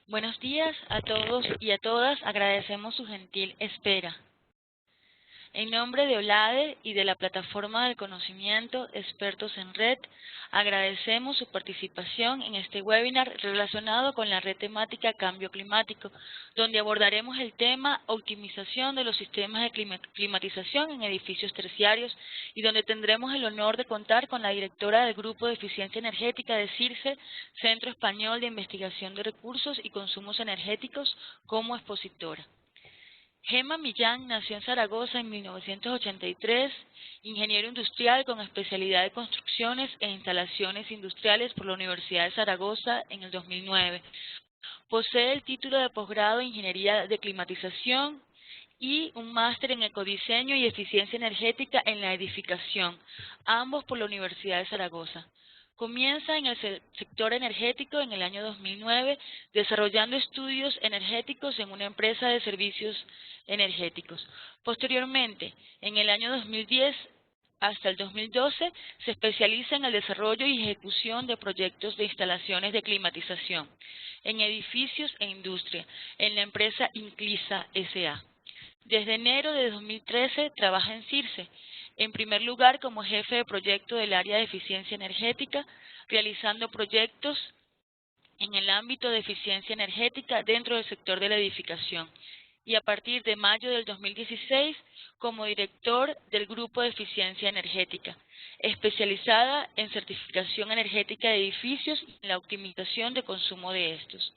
Buenos días a todos y a todas. Agradecemos su gentil espera. En nombre de OLADE y de la Plataforma del Conocimiento Expertos en Red, agradecemos su participación en este webinar relacionado con la red temática Cambio Climático, donde abordaremos el tema Optimización de los sistemas de climatización en edificios terciarios y donde tendremos el honor de contar con la directora del Grupo de Eficiencia Energética de CIRCE, Centro Español de Investigación de Recursos y Consumos Energéticos, como expositora. Gemma Millán nació en Zaragoza en 1983, ingeniero industrial con especialidad de construcciones e instalaciones industriales por la Universidad de Zaragoza en el 2009. Posee el título de posgrado en Ingeniería de Climatización y un máster en Ecodiseño y Eficiencia Energética en la Edificación, ambos por la Universidad de Zaragoza. Comienza en el sector energético en el año 2009, desarrollando estudios energéticos en una empresa de servicios energéticos. Posteriormente, en el año 2010 hasta el 2012, se especializa en el desarrollo y ejecución de proyectos de instalaciones de climatización en edificios e industria en la empresa Inclisa S.A. Desde enero de 2013 trabaja en CIRCE, en primer lugar como jefe de proyecto del área de eficiencia energética, realizando proyectos en el ámbito de eficiencia energética dentro del sector de la edificación, y a partir de mayo del 2016 como director del Grupo de Eficiencia Energética, especializada en certificación energética de edificios y en la optimización de consumo de estos.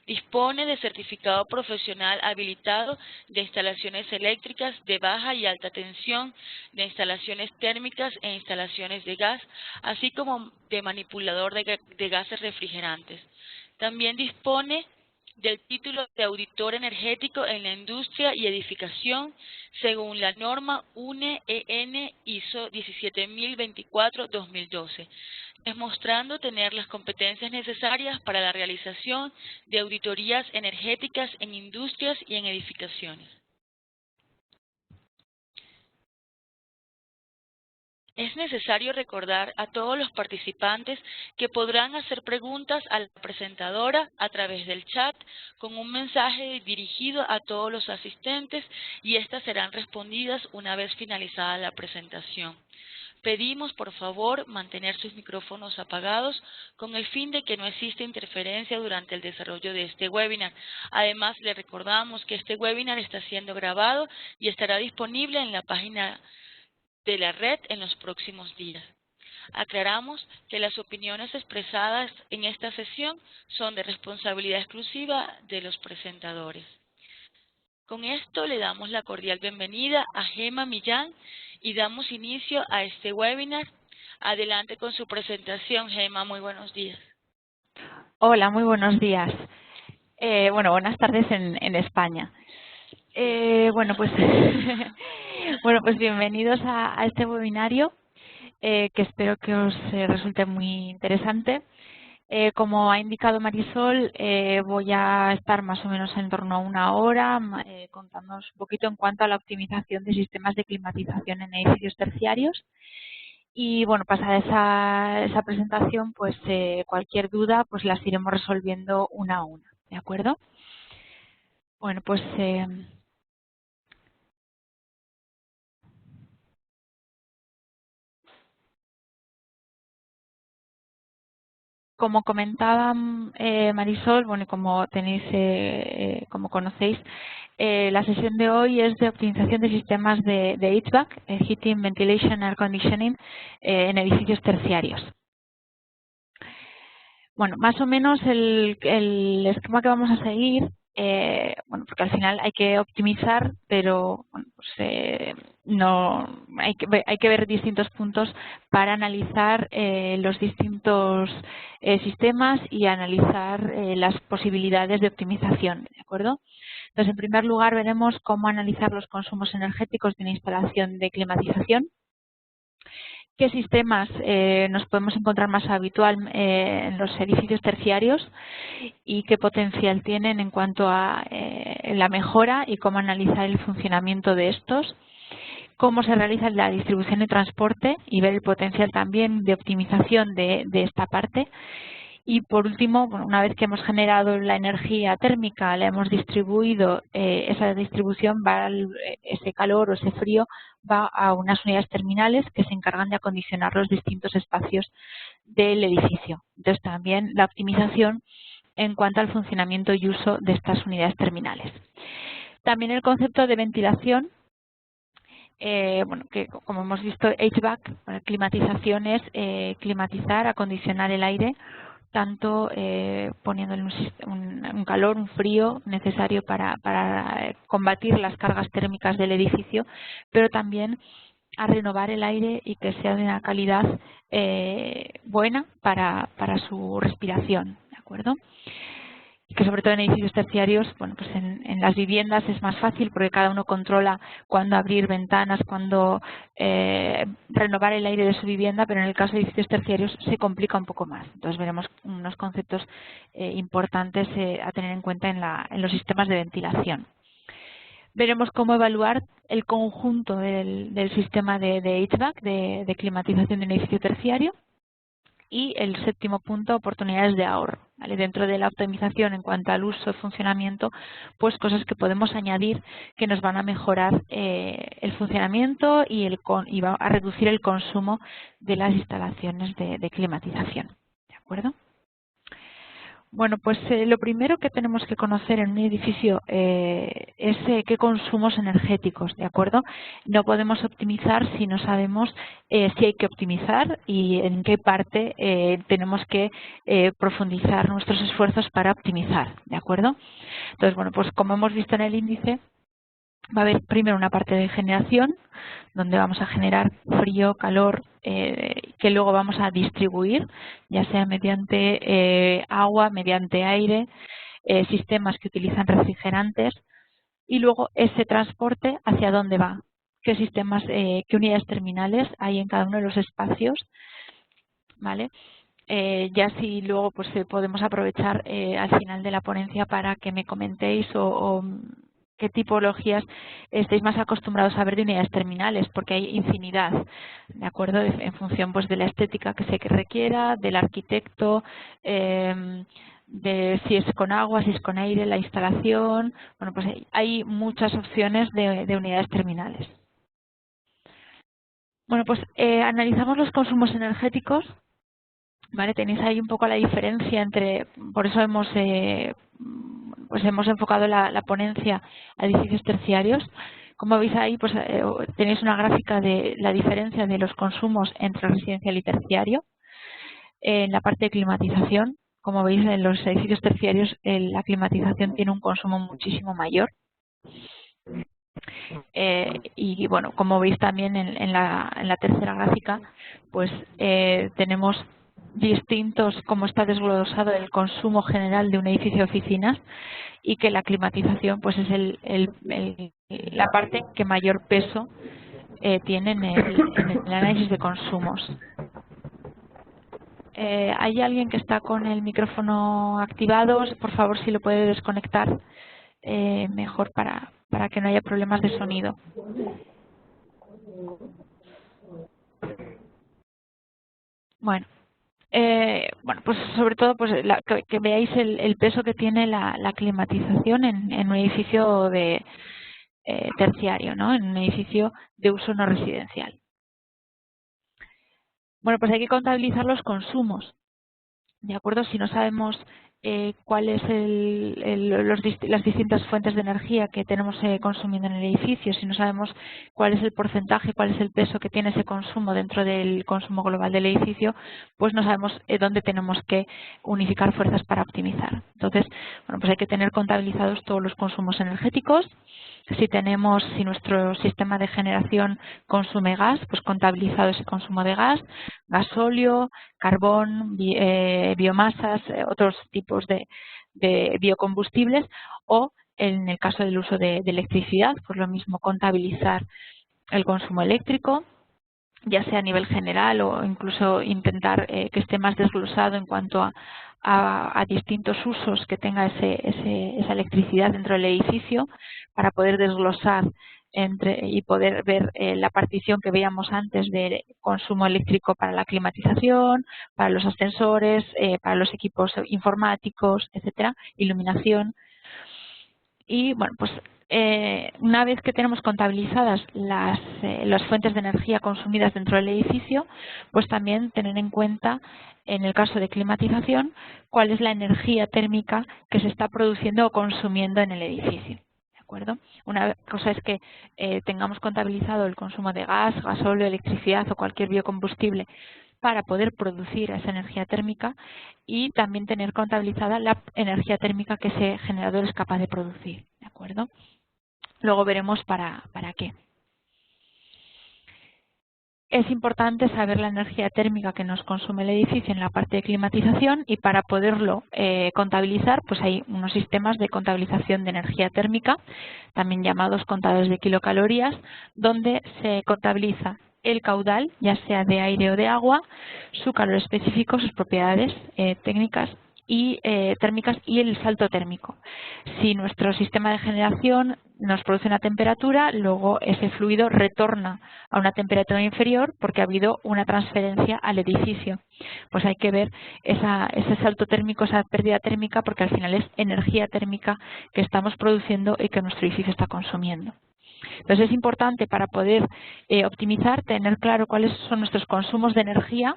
Dispone de certificado profesional habilitado de instalaciones eléctricas de baja y alta tensión, de instalaciones térmicas e instalaciones de gas, así como de manipulador de gases refrigerantes. También dispone del título de auditor energético en la industria y edificación según la norma UNE-EN ISO 17024-2012, demostrando tener las competencias necesarias para la realización de auditorías energéticas en industrias y en edificaciones. Es necesario recordar a todos los participantes que podrán hacer preguntas a la presentadora a través del chat con un mensaje dirigido a todos los asistentes y estas serán respondidas una vez finalizada la presentación. Pedimos, por favor, mantener sus micrófonos apagados con el fin de que no exista interferencia durante el desarrollo de este webinar. Además, le recordamos que este webinar está siendo grabado y estará disponible en la página de la red en los próximos días. Aclaramos que las opiniones expresadas en esta sesión son de responsabilidad exclusiva de los presentadores. Con esto le damos la cordial bienvenida a Gemma Millán y damos inicio a este webinar. Adelante con su presentación, Gemma. Muy buenos días. Hola, muy buenos días. Buenas tardes en España. Pues bienvenidos a este webinario que espero que os resulte muy interesante. Como ha indicado Marisol, voy a estar más o menos en torno a una hora contándonos un poquito en cuanto a la optimización de sistemas de climatización en edificios terciarios. Y bueno, pasada esa presentación, pues cualquier duda pues las iremos resolviendo una a una, ¿de acuerdo? Bueno, pues como comentaba Marisol, bueno, como tenéis, como conocéis, la sesión de hoy es de optimización de sistemas de HVAC, Heating, Ventilation, Air Conditioning, en edificios terciarios. Bueno, más o menos el esquema que vamos a seguir, porque al final hay que optimizar, pero bueno, pues, no hay que ver distintos puntos para analizar los distintos sistemas y analizar las posibilidades de optimización, ¿de acuerdo? Entonces, en primer lugar, veremos cómo analizar los consumos energéticos de una instalación de climatización. ¿Qué sistemas nos podemos encontrar más habitual en los edificios terciarios y qué potencial tienen en cuanto a la mejora y cómo analizar el funcionamiento de estos? Cómo se realiza la distribución y transporte y ver el potencial también de optimización de esta parte. Y por último, bueno, una vez que hemos generado la energía térmica, la hemos distribuido, esa distribución va, ese calor o ese frío va a unas unidades terminales que se encargan de acondicionar los distintos espacios del edificio. Entonces también la optimización en cuanto al funcionamiento y uso de estas unidades terminales. También el concepto de ventilación, bueno, que como hemos visto, HVAC, climatización es climatizar, acondicionar el aire, tanto poniéndole un calor, un frío necesario para combatir las cargas térmicas del edificio, pero también a renovar el aire y que sea de una calidad buena para su respiración, ¿de acuerdo? Y que sobre todo en edificios terciarios, bueno, pues en las viviendas es más fácil porque cada uno controla cuándo abrir ventanas, cuándo renovar el aire de su vivienda, pero en el caso de edificios terciarios se complica un poco más. Entonces veremos unos conceptos importantes a tener en cuenta en los sistemas de ventilación. Veremos cómo evaluar el conjunto del sistema de HVAC, de climatización de un edificio terciario. Y el séptimo punto, oportunidades de ahorro. ¿Vale? Dentro de la optimización en cuanto al uso y funcionamiento, pues cosas que podemos añadir que nos van a mejorar el funcionamiento y va a reducir el consumo de las instalaciones de climatización. ¿De acuerdo? Bueno, pues lo primero que tenemos que conocer en un edificio es qué consumos energéticos, ¿de acuerdo? No podemos optimizar si no sabemos si hay que optimizar y en qué parte tenemos que profundizar nuestros esfuerzos para optimizar, ¿de acuerdo? Entonces, bueno, pues como hemos visto en el índice, va a haber primero una parte de generación, donde vamos a generar frío, calor, que luego vamos a distribuir, ya sea mediante agua, mediante aire, sistemas que utilizan refrigerantes, y luego ese transporte, ¿hacia dónde va? ¿Qué sistemas, qué unidades terminales hay en cada uno de los espacios? ¿Vale? Ya si luego pues podemos aprovechar al final de la ponencia para que me comentéis o qué tipologías estáis más acostumbrados a ver de unidades terminales, porque hay infinidad, ¿de acuerdo? En función pues de la estética que se requiera, del arquitecto, de si es con agua, si es con aire, la instalación. Bueno, pues hay muchas opciones de unidades terminales. Bueno, pues analizamos los consumos energéticos. Vale, tenéis ahí un poco la diferencia entre, por eso hemos enfocado la ponencia a edificios terciarios. Como veis ahí, pues tenéis una gráfica de la diferencia de los consumos entre residencial y terciario. En la parte de climatización, como veis en los edificios terciarios, la climatización tiene un consumo muchísimo mayor. Y bueno, como veis también en la tercera gráfica, pues tenemos distintos, como está desglosado el consumo general de un edificio de oficinas, y que la climatización pues es la parte que mayor peso tiene en el análisis de consumos. ¿Hay alguien que está con el micrófono activado? Por favor, si lo puede desconectar, mejor para que no haya problemas de sonido. Bueno. Bueno, pues sobre todo pues que veáis el peso que tiene la climatización en un edificio de terciario, ¿no? En un edificio de uso no residencial. Bueno, pues hay que contabilizar los consumos, ¿de acuerdo? Si no sabemos cuáles las distintas fuentes de energía que tenemos consumiendo en el edificio, si no sabemos cuál es el porcentaje, cuál es el peso que tiene ese consumo dentro del consumo global del edificio, pues no sabemos dónde tenemos que unificar fuerzas para optimizar. Entonces, bueno, pues hay que tener contabilizados todos los consumos energéticos. Si nuestro sistema de generación consume gas, pues contabilizado ese consumo de gas, gasóleo, carbón, biomasas, otros tipos de biocombustibles, o en el caso del uso de electricidad, pues lo mismo, contabilizar el consumo eléctrico, ya sea a nivel general o incluso intentar que esté más desglosado en cuanto a distintos usos que tenga esa electricidad dentro del edificio, para poder desglosar y poder ver la partición que veíamos antes de consumo eléctrico para la climatización, para los ascensores, para los equipos informáticos, etcétera, iluminación. Y bueno, pues una vez que tenemos contabilizadas las fuentes de energía consumidas dentro del edificio, pues también tener en cuenta, en el caso de climatización, cuál es la energía térmica que se está produciendo o consumiendo en el edificio. ¿De acuerdo? Una cosa es que tengamos contabilizado el consumo de gas, gasóleo, electricidad o cualquier biocombustible para poder producir esa energía térmica, y también tener contabilizada la energía térmica que ese generador es capaz de producir. ¿De acuerdo? Luego veremos para qué. Es importante saber la energía térmica que nos consume el edificio en la parte de climatización, y para poderlo contabilizar, pues hay unos sistemas de contabilización de energía térmica, también llamados contadores de kilocalorías, donde se contabiliza el caudal, ya sea de aire o de agua, su calor específico, sus propiedades técnicas y térmicas, y el salto térmico. Si nuestro sistema de generación nos produce una temperatura, luego ese fluido retorna a una temperatura inferior porque ha habido una transferencia al edificio. Pues hay que ver ese salto térmico, esa pérdida térmica, porque al final es energía térmica que estamos produciendo y que nuestro edificio está consumiendo. Entonces es importante, para poder optimizar, tener claro cuáles son nuestros consumos de energía,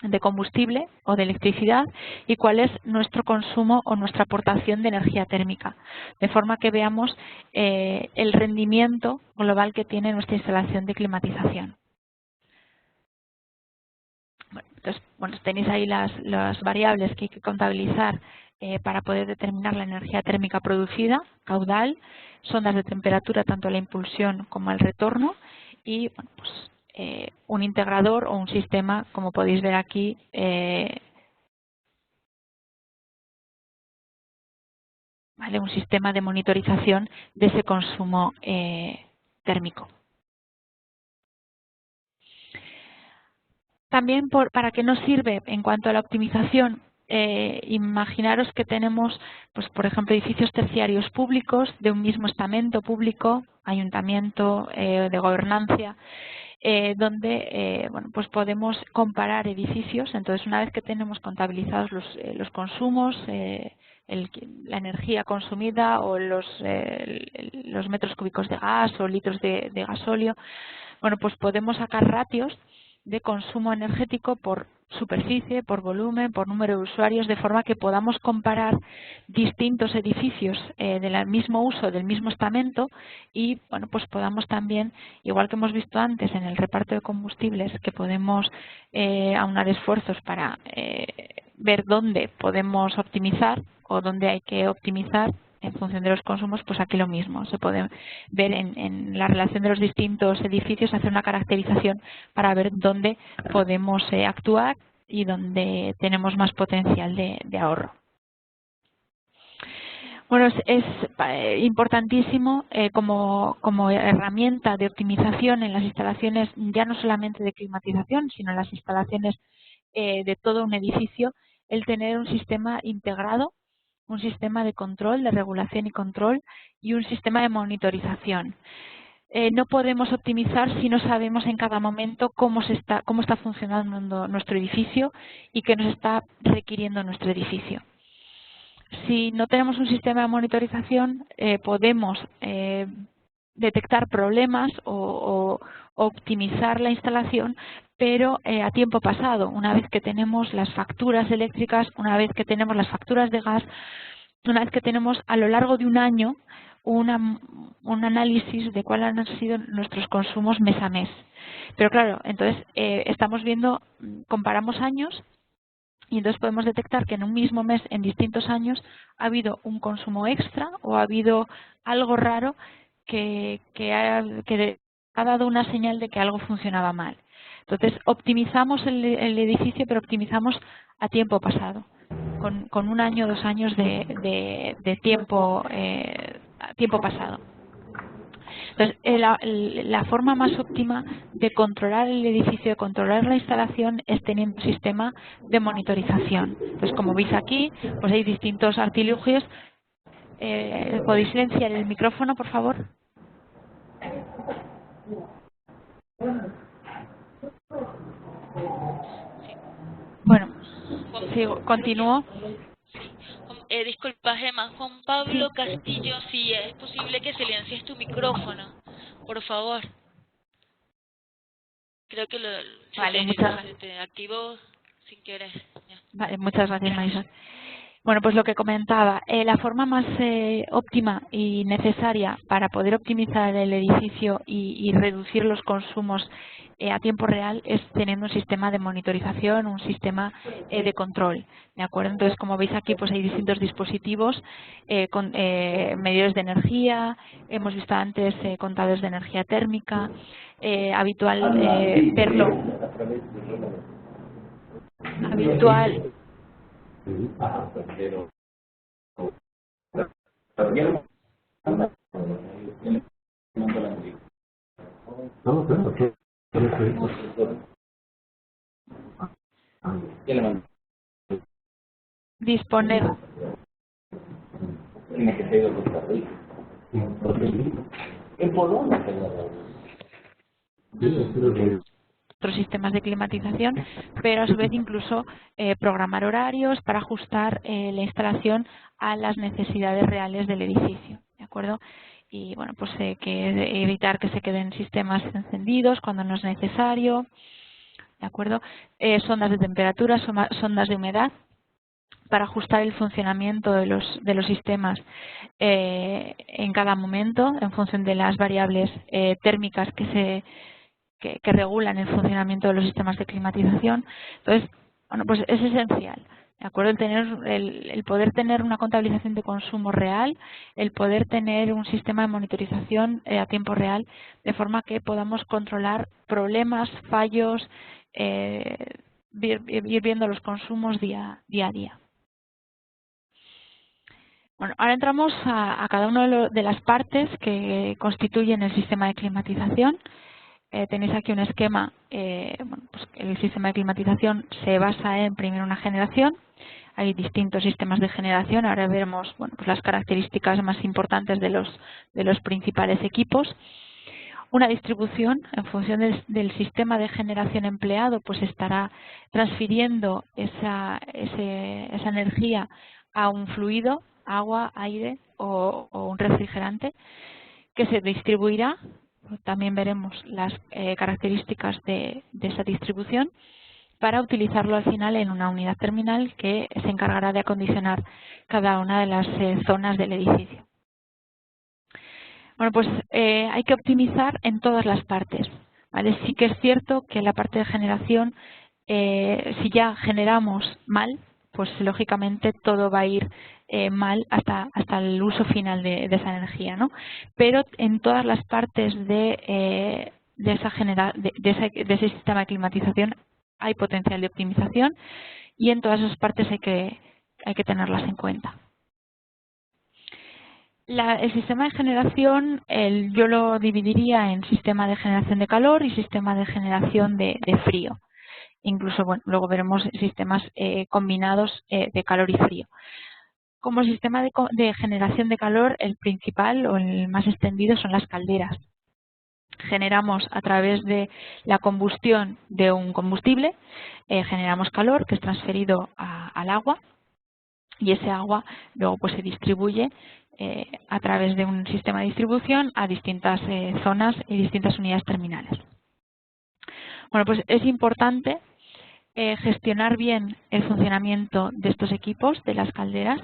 de combustible o de electricidad, y cuál es nuestro consumo o nuestra aportación de energía térmica, de forma que veamos el rendimiento global que tiene nuestra instalación de climatización. Bueno, tenéis ahí las variables que hay que contabilizar para poder determinar la energía térmica producida, caudal, sondas de temperatura, tanto la impulsión como el retorno, y bueno, pues un integrador o un sistema, como podéis ver aquí, ¿vale? Un sistema de monitorización de ese consumo térmico. También, ¿para qué nos sirve en cuanto a la optimización? Imaginaros que tenemos, pues, por ejemplo, edificios terciarios públicos de un mismo estamento público, ayuntamiento, de gobernanza, donde bueno, pues podemos comparar edificios. Entonces, una vez que tenemos contabilizados los consumos, la energía consumida o los metros cúbicos de gas o litros de gasóleo, bueno, pues podemos sacar ratios de consumo energético por superficie, por volumen, por número de usuarios, de forma que podamos comparar distintos edificios del mismo uso, del mismo estamento, y bueno, pues podamos también, igual que hemos visto antes en el reparto de combustibles, que podemos aunar esfuerzos para ver dónde podemos optimizar o dónde hay que optimizar en función de los consumos, pues aquí lo mismo. Se puede ver en la relación de los distintos edificios, hacer una caracterización para ver dónde podemos actuar y dónde tenemos más potencial de ahorro. Bueno, es importantísimo como herramienta de optimización en las instalaciones, ya no solamente de climatización, sino en las instalaciones de todo un edificio, el tener un sistema integrado, un sistema de control, de regulación y control, y un sistema de monitorización. No podemos optimizar si no sabemos en cada momento cómo está funcionando nuestro edificio y qué nos está requiriendo nuestro edificio. Si no tenemos un sistema de monitorización, podemos detectar problemas o optimizar la instalación, pero a tiempo pasado, una vez que tenemos las facturas eléctricas, una vez que tenemos las facturas de gas, una vez que tenemos a lo largo de un año un análisis de cuáles han sido nuestros consumos mes a mes. Pero claro, entonces estamos viendo, comparamos años, y entonces podemos detectar que en un mismo mes, en distintos años, ha habido un consumo extra o ha habido algo raro que ha dado una señal de que algo funcionaba mal. Entonces, optimizamos el edificio, pero optimizamos a tiempo pasado, con un año o 2 años de tiempo pasado. Entonces, la forma más óptima de controlar el edificio, de controlar la instalación, es teniendo un sistema de monitorización. Entonces, como veis aquí, pues hay distintos artilugios. ¿Podéis silenciar el micrófono, por favor? Bueno, Juan, sigo, continúo. disculpa, Gemma. Juan Pablo Castillo, si es posible que silencies tu micrófono, por favor. Creo que Vale, se te activó sin querer. Ya. Vale, muchas gracias, Gracias. Marisa. Bueno, pues lo que comentaba, la forma más óptima y necesaria para poder optimizar el edificio y reducir los consumos a tiempo real es tener un sistema de monitorización, un sistema de control, ¿de acuerdo? Entonces, como veis aquí, pues hay distintos dispositivos con medidores de energía, hemos visto antes contadores de energía térmica, habitual verlo, habitual. Disponer otros sistemas de climatización, pero a su vez incluso programar horarios para ajustar la instalación a las necesidades reales del edificio, ¿de acuerdo? Y bueno, pues que evitar que se queden sistemas encendidos cuando no es necesario, ¿de acuerdo? Sondas de temperatura, sondas de humedad, para ajustar el funcionamiento de los sistemas en cada momento en función de las variables térmicas que regulan el funcionamiento de los sistemas de climatización. Entonces, bueno, pues es esencial, ¿de acuerdo? El poder tener una contabilización de consumo real, el poder tener un sistema de monitorización a tiempo real, de forma que podamos controlar problemas, fallos, ir viendo los consumos día a día. Bueno, ahora entramos a cada una de las partes que constituyen el sistema de climatización. Tenéis aquí un esquema. Bueno, pues el sistema de climatización se basa en primero una generación. Hay distintos sistemas de generación. Ahora veremos, bueno, pues las características más importantes de los principales equipos. Una distribución en función del sistema de generación empleado, pues estará transfiriendo esa energía a un fluido, agua, aire o un refrigerante, que se distribuirá. También veremos las características de esa distribución para utilizarlo al final en una unidad terminal que se encargará de acondicionar cada una de las zonas del edificio. Bueno, pues hay que optimizar en todas las partes, ¿vale? Sí que es cierto que la parte de generación, si ya generamos mal, pues lógicamente todo va a ir mal hasta el uso final de esa energía, ¿no? Pero en todas las partes de ese sistema de climatización hay potencial de optimización y en todas esas partes hay que tenerlas en cuenta. El sistema de generación yo lo dividiría en sistema de generación de calor y sistema de generación de frío. Incluso, bueno, luego veremos sistemas combinados de calor y frío. Como sistema de generación de calor, el principal o el más extendido son las calderas. Generamos a través de la combustión de un combustible, generamos calor que es transferido al agua y ese agua luego pues se distribuye a través de un sistema de distribución a distintas zonas y distintas unidades terminales. Bueno, pues es importante gestionar bien el funcionamiento de estos equipos, de las calderas.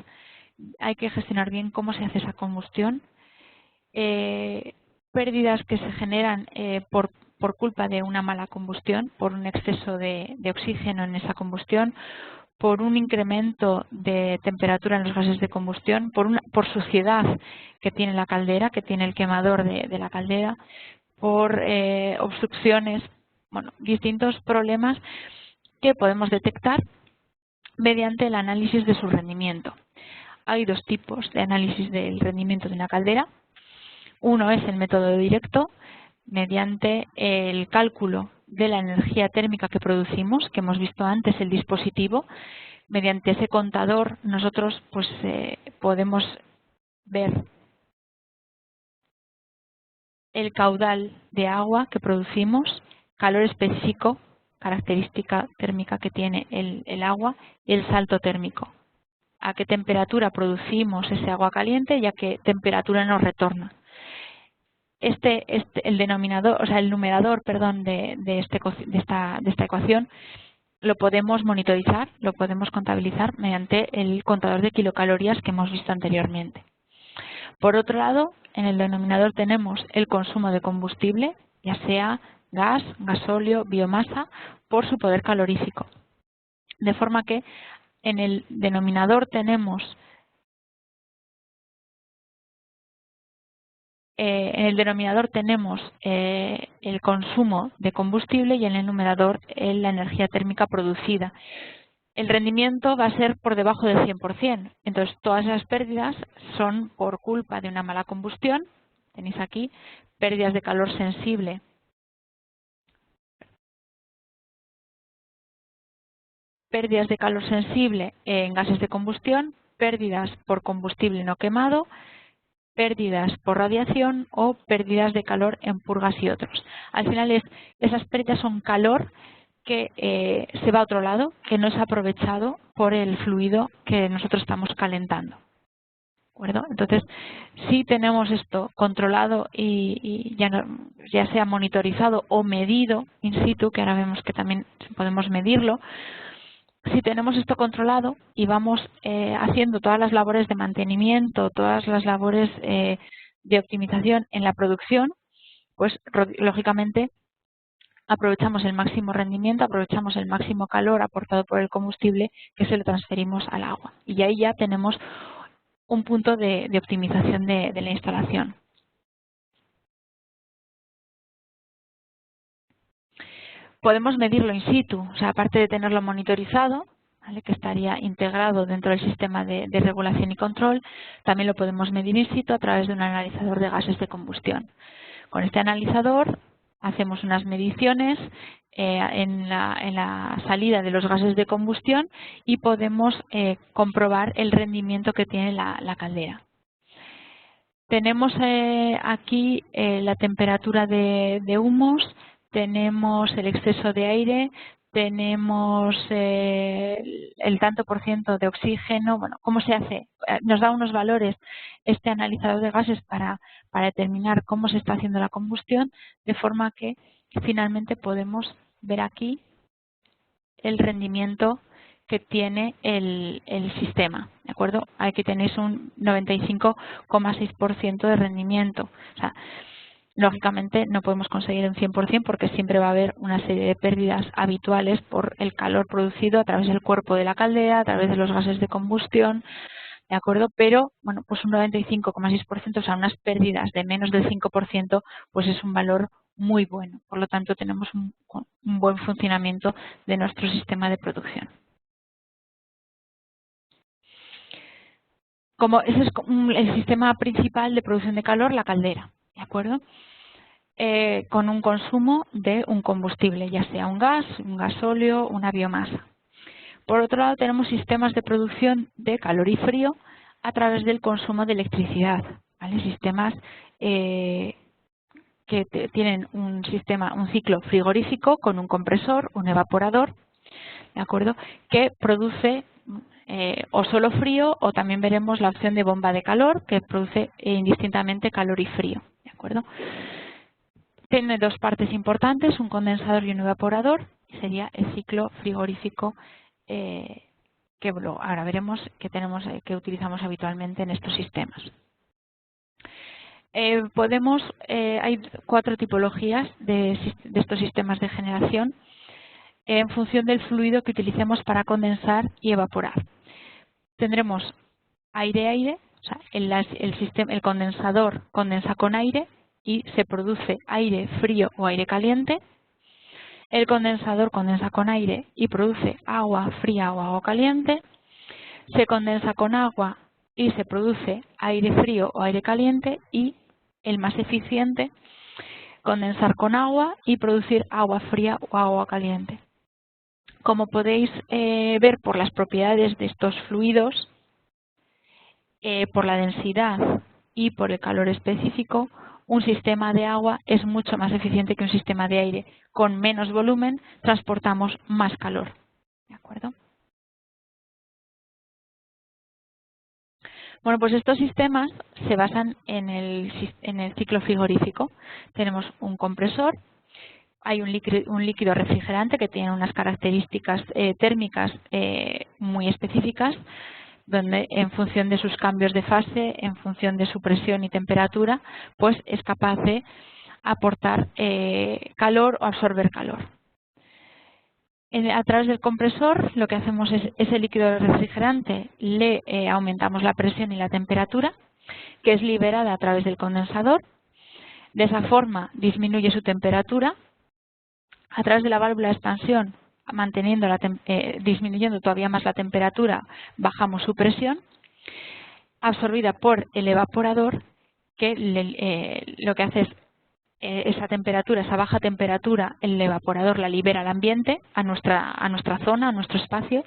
Hay que gestionar bien cómo se hace esa combustión. Pérdidas que se generan por culpa de una mala combustión, por un exceso de oxígeno en esa combustión, por un incremento de temperatura en los gases de combustión, por suciedad que tiene la caldera, que tiene el quemador de la caldera, por obstrucciones, bueno, distintos problemas que podemos detectar mediante el análisis de su rendimiento. Hay dos tipos de análisis del rendimiento de una caldera. Uno es el método directo, mediante el cálculo de la energía térmica que producimos, que hemos visto antes el dispositivo. Mediante ese contador nosotros pues podemos ver el caudal de agua que producimos, calor específico, característica térmica que tiene el agua, y el salto térmico. A qué temperatura producimos ese agua caliente y a qué temperatura nos retorna. El denominador, o sea, el numerador, perdón, de esta ecuación lo podemos monitorizar, lo podemos contabilizar mediante el contador de kilocalorías que hemos visto anteriormente. Por otro lado, en el denominador tenemos el consumo de combustible, ya sea gas, gasóleo, biomasa, por su poder calorífico. De forma que en el denominador tenemos el consumo de combustible y en el numerador la energía térmica producida. El rendimiento va a ser por debajo del 100%. Entonces, todas esas pérdidas son por culpa de una mala combustión. Tenéis aquí pérdidas de calor sensible. Pérdidas de calor sensible en gases de combustión, pérdidas por combustible no quemado, pérdidas por radiación o pérdidas de calor en purgas y otros. Al final esas pérdidas son calor que se va a otro lado, que no es aprovechado por el fluido que nosotros estamos calentando. ¿De acuerdo? Entonces, si tenemos esto controlado y ya sea monitorizado o medido in situ, que ahora vemos que también podemos medirlo, si tenemos esto controlado y vamos haciendo todas las labores de mantenimiento, todas las labores de optimización en la producción, pues lógicamente aprovechamos el máximo rendimiento, aprovechamos el máximo calor aportado por el combustible que se lo transferimos al agua. Y ahí ya tenemos un punto de optimización de la instalación. Podemos medirlo in situ, o sea, aparte de tenerlo monitorizado, ¿vale?, que estaría integrado dentro del sistema de regulación y control, también lo podemos medir in situ a través de un analizador de gases de combustión. Con este analizador hacemos unas mediciones en la salida de los gases de combustión y podemos comprobar el rendimiento que tiene la caldera. Tenemos aquí la temperatura de humos, tenemos el exceso de aire, tenemos el tanto por ciento de oxígeno. Bueno, ¿cómo se hace? Nos da unos valores este analizador de gases para determinar cómo se está haciendo la combustión, de forma que finalmente podemos ver aquí el rendimiento que tiene el sistema, ¿de acuerdo? Aquí tenéis un 95,6% de rendimiento. O sea, lógicamente no podemos conseguir un 100% porque siempre va a haber una serie de pérdidas habituales por el calor producido a través del cuerpo de la caldera, a través de los gases de combustión, ¿de acuerdo? Pero, bueno, pues un 95,6%, o sea, unas pérdidas de menos del 5%, pues es un valor muy bueno. Por lo tanto, tenemos un buen funcionamiento de nuestro sistema de producción. Como ese es el sistema principal de producción de calor, la caldera, ¿de acuerdo? Con un consumo de un combustible, ya sea un gas, un gasóleo, una biomasa. Por otro lado, tenemos sistemas de producción de calor y frío a través del consumo de electricidad, ¿vale? Sistemas que tienen un ciclo frigorífico con un compresor, un evaporador, ¿de acuerdo?, que produce o solo frío, o también veremos la opción de bomba de calor, que produce indistintamente calor y frío, ¿de acuerdo? Tiene dos partes importantes, un condensador y un evaporador, y sería el ciclo frigorífico que ahora veremos que utilizamos habitualmente en estos sistemas. Hay 4 tipologías de estos sistemas de generación en función del fluido que utilicemos para condensar y evaporar. Tendremos aire-aire, o sea, el condensador condensa con aire y se produce aire frío o aire caliente. El condensador condensa con aire y produce agua fría o agua caliente. Se condensa con agua y se produce aire frío o aire caliente. Y el más eficiente, condensar con agua y producir agua fría o agua caliente. Como podéis ver por las propiedades de estos fluidos, por la densidad y por el calor específico, un sistema de agua es mucho más eficiente que un sistema de aire. Con menos volumen transportamos más calor. ¿De acuerdo? Bueno, pues estos sistemas se basan en el ciclo frigorífico. Tenemos un compresor, hay un líquido refrigerante que tiene unas características térmicas muy específicas, donde en función de sus cambios de fase, en función de su presión y temperatura, pues es capaz de aportar calor o absorber calor. A través del compresor lo que hacemos es ese líquido refrigerante le aumentamos la presión y la temperatura, que es liberada a través del condensador. De esa forma disminuye su temperatura. A través de la válvula de expansión, disminuyendo todavía más la temperatura, bajamos su presión, absorbida por el evaporador, que lo que hace es esa temperatura, esa baja temperatura, el evaporador la libera al ambiente, a nuestra zona, a nuestro espacio,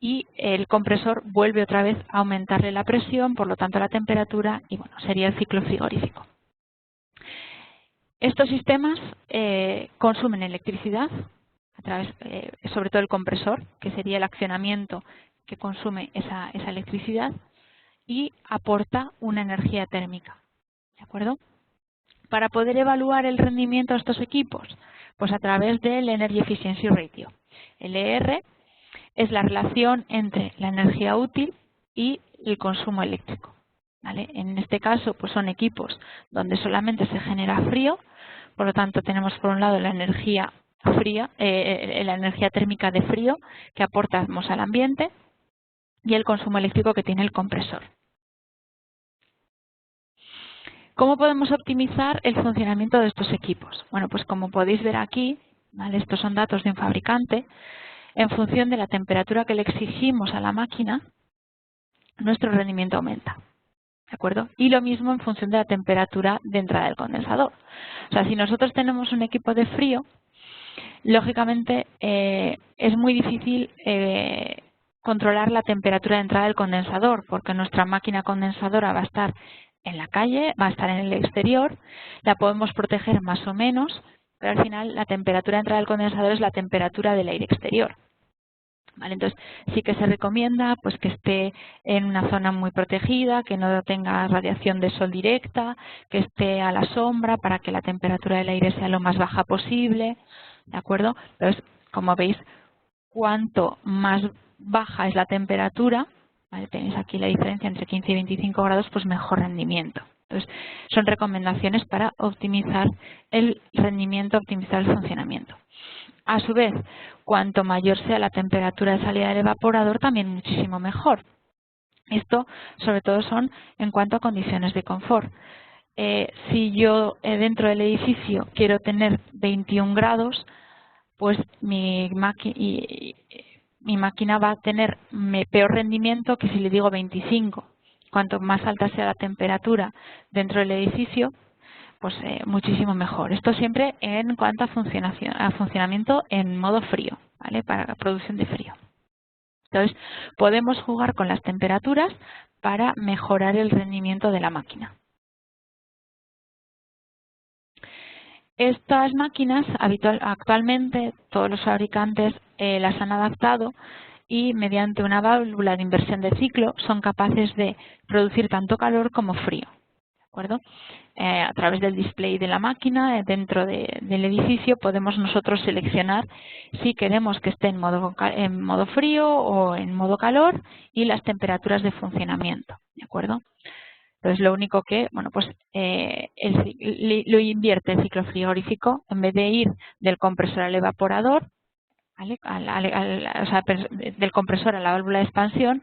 y el compresor vuelve otra vez a aumentarle la presión, por lo tanto la temperatura, y bueno, sería el ciclo frigorífico. Estos sistemas consumen electricidad, a través, sobre todo el compresor, que sería el accionamiento que consume esa electricidad, y aporta una energía térmica. ¿De acuerdo? Para poder evaluar el rendimiento de estos equipos, pues a través del Energy Efficiency Ratio. El ER es la relación entre la energía útil y el consumo eléctrico. ¿Vale? En este caso, pues son equipos donde solamente se genera frío, por lo tanto tenemos por un lado la energía fría, la energía térmica de frío que aportamos al ambiente y el consumo eléctrico que tiene el compresor. ¿Cómo podemos optimizar el funcionamiento de estos equipos? Bueno, pues como podéis ver aquí, ¿vale? Estos son datos de un fabricante. En función de la temperatura que le exigimos a la máquina, nuestro rendimiento aumenta. ¿De acuerdo? Y lo mismo en función de la temperatura de entrada del condensador. O sea, si nosotros tenemos un equipo de frío, lógicamente es muy difícil controlar la temperatura de entrada del condensador, porque nuestra máquina condensadora va a estar en la calle, va a estar en el exterior, la podemos proteger más o menos, pero al final la temperatura de entrada del condensador es la temperatura del aire exterior. ¿Vale? Entonces sí que se recomienda pues que esté en una zona muy protegida, que no tenga radiación de sol directa, que esté a la sombra para que la temperatura del aire sea lo más baja posible, ¿de acuerdo? Entonces, como veis, cuanto más baja es la temperatura, ¿vale? Tenéis aquí la diferencia entre 15 y 25 grados, pues mejor rendimiento. Entonces, son recomendaciones para optimizar el rendimiento, optimizar el funcionamiento. A su vez, cuanto mayor sea la temperatura de salida del evaporador, también muchísimo mejor. Esto, sobre todo, son en cuanto a condiciones de confort. Si yo dentro del edificio quiero tener 21 grados, pues mi máquina va a tener peor rendimiento que si le digo 25. Cuanto más alta sea la temperatura dentro del edificio, pues muchísimo mejor. Esto siempre en cuanto a funcionamiento en modo frío, ¿vale? Para la producción de frío. Entonces, podemos jugar con las temperaturas para mejorar el rendimiento de la máquina. Estas máquinas actualmente todos los fabricantes las han adaptado y mediante una válvula de inversión de ciclo son capaces de producir tanto calor como frío. ¿De acuerdo? A través del display de la máquina dentro del edificio podemos nosotros seleccionar si queremos que esté en modo frío o en modo calor y las temperaturas de funcionamiento. ¿De acuerdo? Entonces lo único que, bueno, pues lo invierte el ciclo frigorífico, en vez de ir del compresor al evaporador, ¿vale? O sea, del compresor a la válvula de expansión,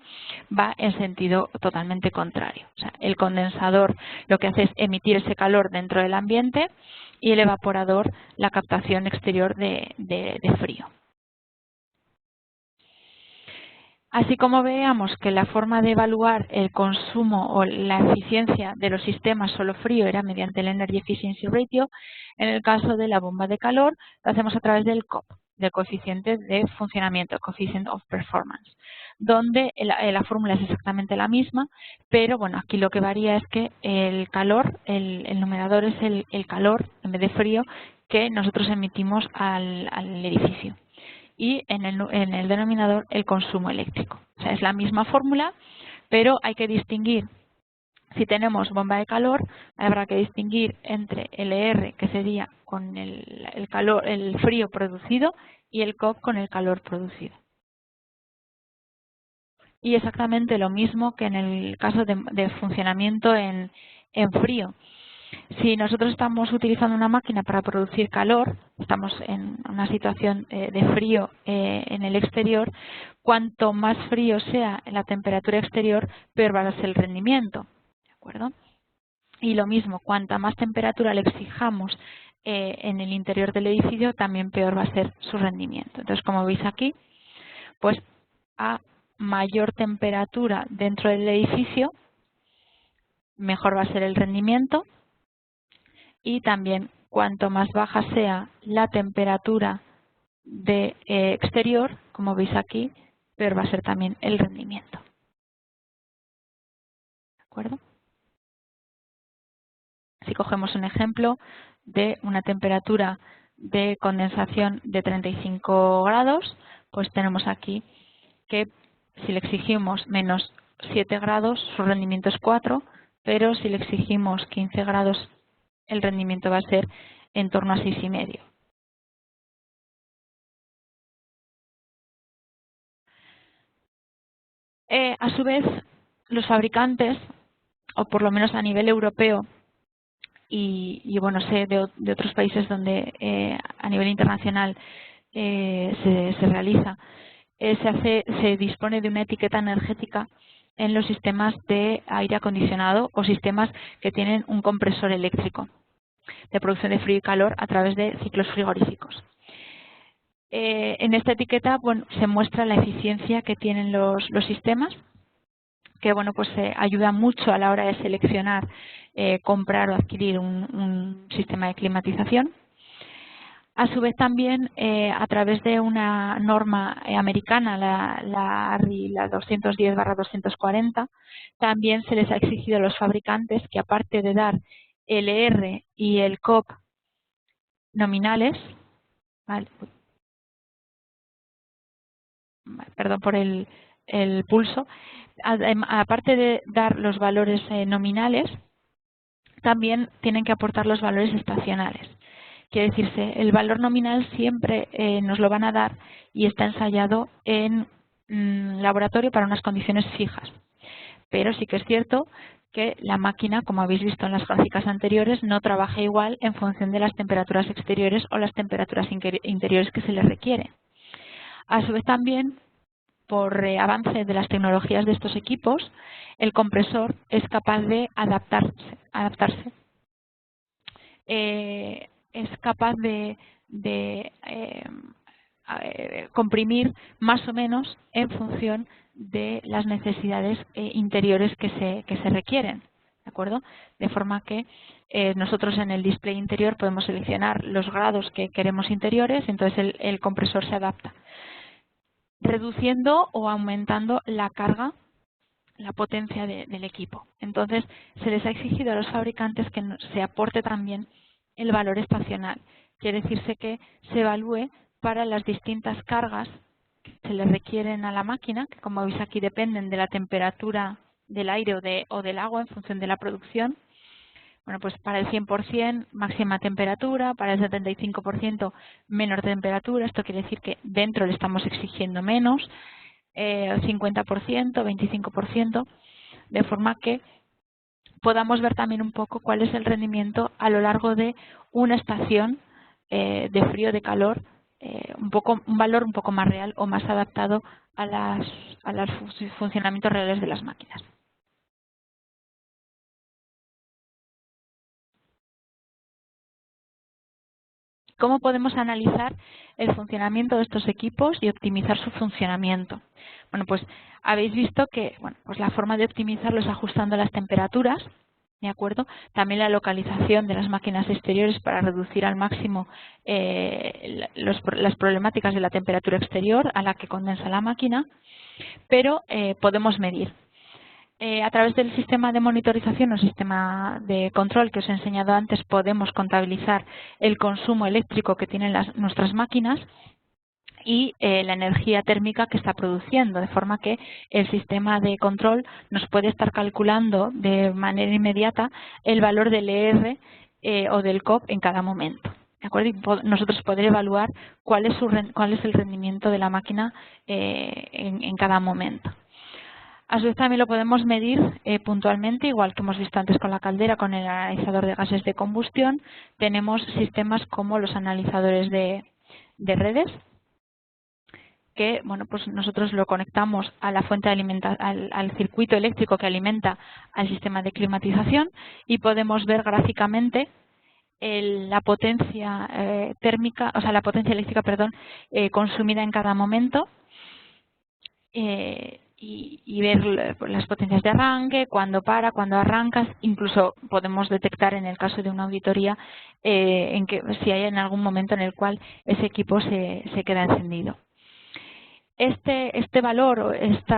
va en sentido totalmente contrario. O sea, el condensador lo que hace es emitir ese calor dentro del ambiente y el evaporador la captación exterior de frío. Así como veamos que la forma de evaluar el consumo o la eficiencia de los sistemas solo frío era mediante el Energy Efficiency Ratio, en el caso de la bomba de calor lo hacemos a través del COP, del coeficiente de funcionamiento, coefficient of performance, donde la fórmula es exactamente la misma, pero bueno, aquí lo que varía es que el calor, el numerador es el calor en vez de frío que nosotros emitimos al edificio, y en el denominador el consumo eléctrico. O sea, es la misma fórmula, pero hay que distinguir. Si tenemos bomba de calor, habrá que distinguir entre LR, que sería con el calor, el frío producido, y el COP con el calor producido. Y exactamente lo mismo que en el caso de funcionamiento en frío. Si nosotros estamos utilizando una máquina para producir calor, estamos en una situación de frío en el exterior, cuanto más frío sea la temperatura exterior, peor va a ser el rendimiento. ¿De acuerdo? Y lo mismo, cuanta más temperatura le exijamos en el interior del edificio, también peor va a ser su rendimiento. Entonces, como veis aquí, pues a mayor temperatura dentro del edificio, mejor va a ser el rendimiento, y también cuanto más baja sea la temperatura de exterior, como veis aquí, peor va a ser también el rendimiento. ¿De acuerdo? Si cogemos un ejemplo de una temperatura de condensación de 35 grados, pues tenemos aquí que si le exigimos menos 7 grados, su rendimiento es 4, pero si le exigimos 15 grados, el rendimiento va a ser en torno a 6,5. A su vez, los fabricantes, o por lo menos a nivel europeo, y bueno, sé de otros países donde a nivel internacional se realiza, se dispone de una etiqueta energética en los sistemas de aire acondicionado o sistemas que tienen un compresor eléctrico de producción de frío y calor a través de ciclos frigoríficos. En esta etiqueta, bueno, se muestra la eficiencia que tienen los sistemas, que bueno, pues ayuda mucho a la hora de seleccionar, comprar o adquirir un sistema de climatización. A su vez también, a través de una norma americana, la ARRI, la 210/240, también se les ha exigido a los fabricantes que, aparte de dar el ER y el COP nominales, ¿vale? Perdón por el pulso, aparte de dar los valores nominales, también tienen que aportar los valores estacionales. Quiere decirse, el valor nominal siempre nos lo van a dar y está ensayado en laboratorio para unas condiciones fijas. Pero sí que es cierto que la máquina, como habéis visto en las gráficas anteriores, no trabaja igual en función de las temperaturas exteriores o las temperaturas interiores que se le requiere. A su vez también, por avance de las tecnologías de estos equipos, el compresor es capaz de adaptarse. Es capaz de comprimir más o menos en función de las necesidades interiores que se requieren, ¿de acuerdo? De forma que nosotros en el display interior podemos seleccionar los grados que queremos interiores, entonces el compresor se adapta, reduciendo o aumentando la carga, la potencia del equipo. Entonces, se les ha exigido a los fabricantes que se aporte también el valor estacional. Quiere decirse que se evalúe para las distintas cargas que se le requieren a la máquina, que como veis aquí dependen de la temperatura del aire o del agua en función de la producción. Bueno, pues para el 100% máxima temperatura, para el 75% menor temperatura. Esto quiere decir que dentro le estamos exigiendo menos, 50%, 25%, de forma que podamos ver también un poco cuál es el rendimiento a lo largo de una estación de frío, de calor, un valor un poco más real o más adaptado a los funcionamientos reales de las máquinas. ¿Cómo podemos analizar el funcionamiento de estos equipos y optimizar su funcionamiento? Bueno, pues habéis visto que pues la forma de optimizarlo es ajustando las temperaturas, ¿de acuerdo? También la localización de las máquinas exteriores para reducir al máximo las problemáticas de la temperatura exterior a la que condensa la máquina, pero podemos medir. A través del sistema de monitorización o sistema de control que os he enseñado antes, podemos contabilizar el consumo eléctrico que tienen nuestras máquinas y la energía térmica que está produciendo, de forma que el sistema de control nos puede estar calculando de manera inmediata el valor del ER o del COP en cada momento. ¿De acuerdo? Y nosotros poder evaluar cuál es el rendimiento de la máquina en cada momento. A su vez también lo podemos medir puntualmente, igual que hemos visto antes con la caldera, con el analizador de gases de combustión. Tenemos sistemas como los analizadores de redes, que bueno, pues nosotros lo conectamos a la fuente de al circuito eléctrico que alimenta al sistema de climatización y podemos ver gráficamente la potencia térmica, o sea, la potencia eléctrica, perdón, consumida en cada momento y ver las potencias de arranque, cuándo cuándo arrancas. Incluso podemos detectar en el caso de una auditoría si hay en algún momento en el cual ese equipo se queda encendido. Este valor, este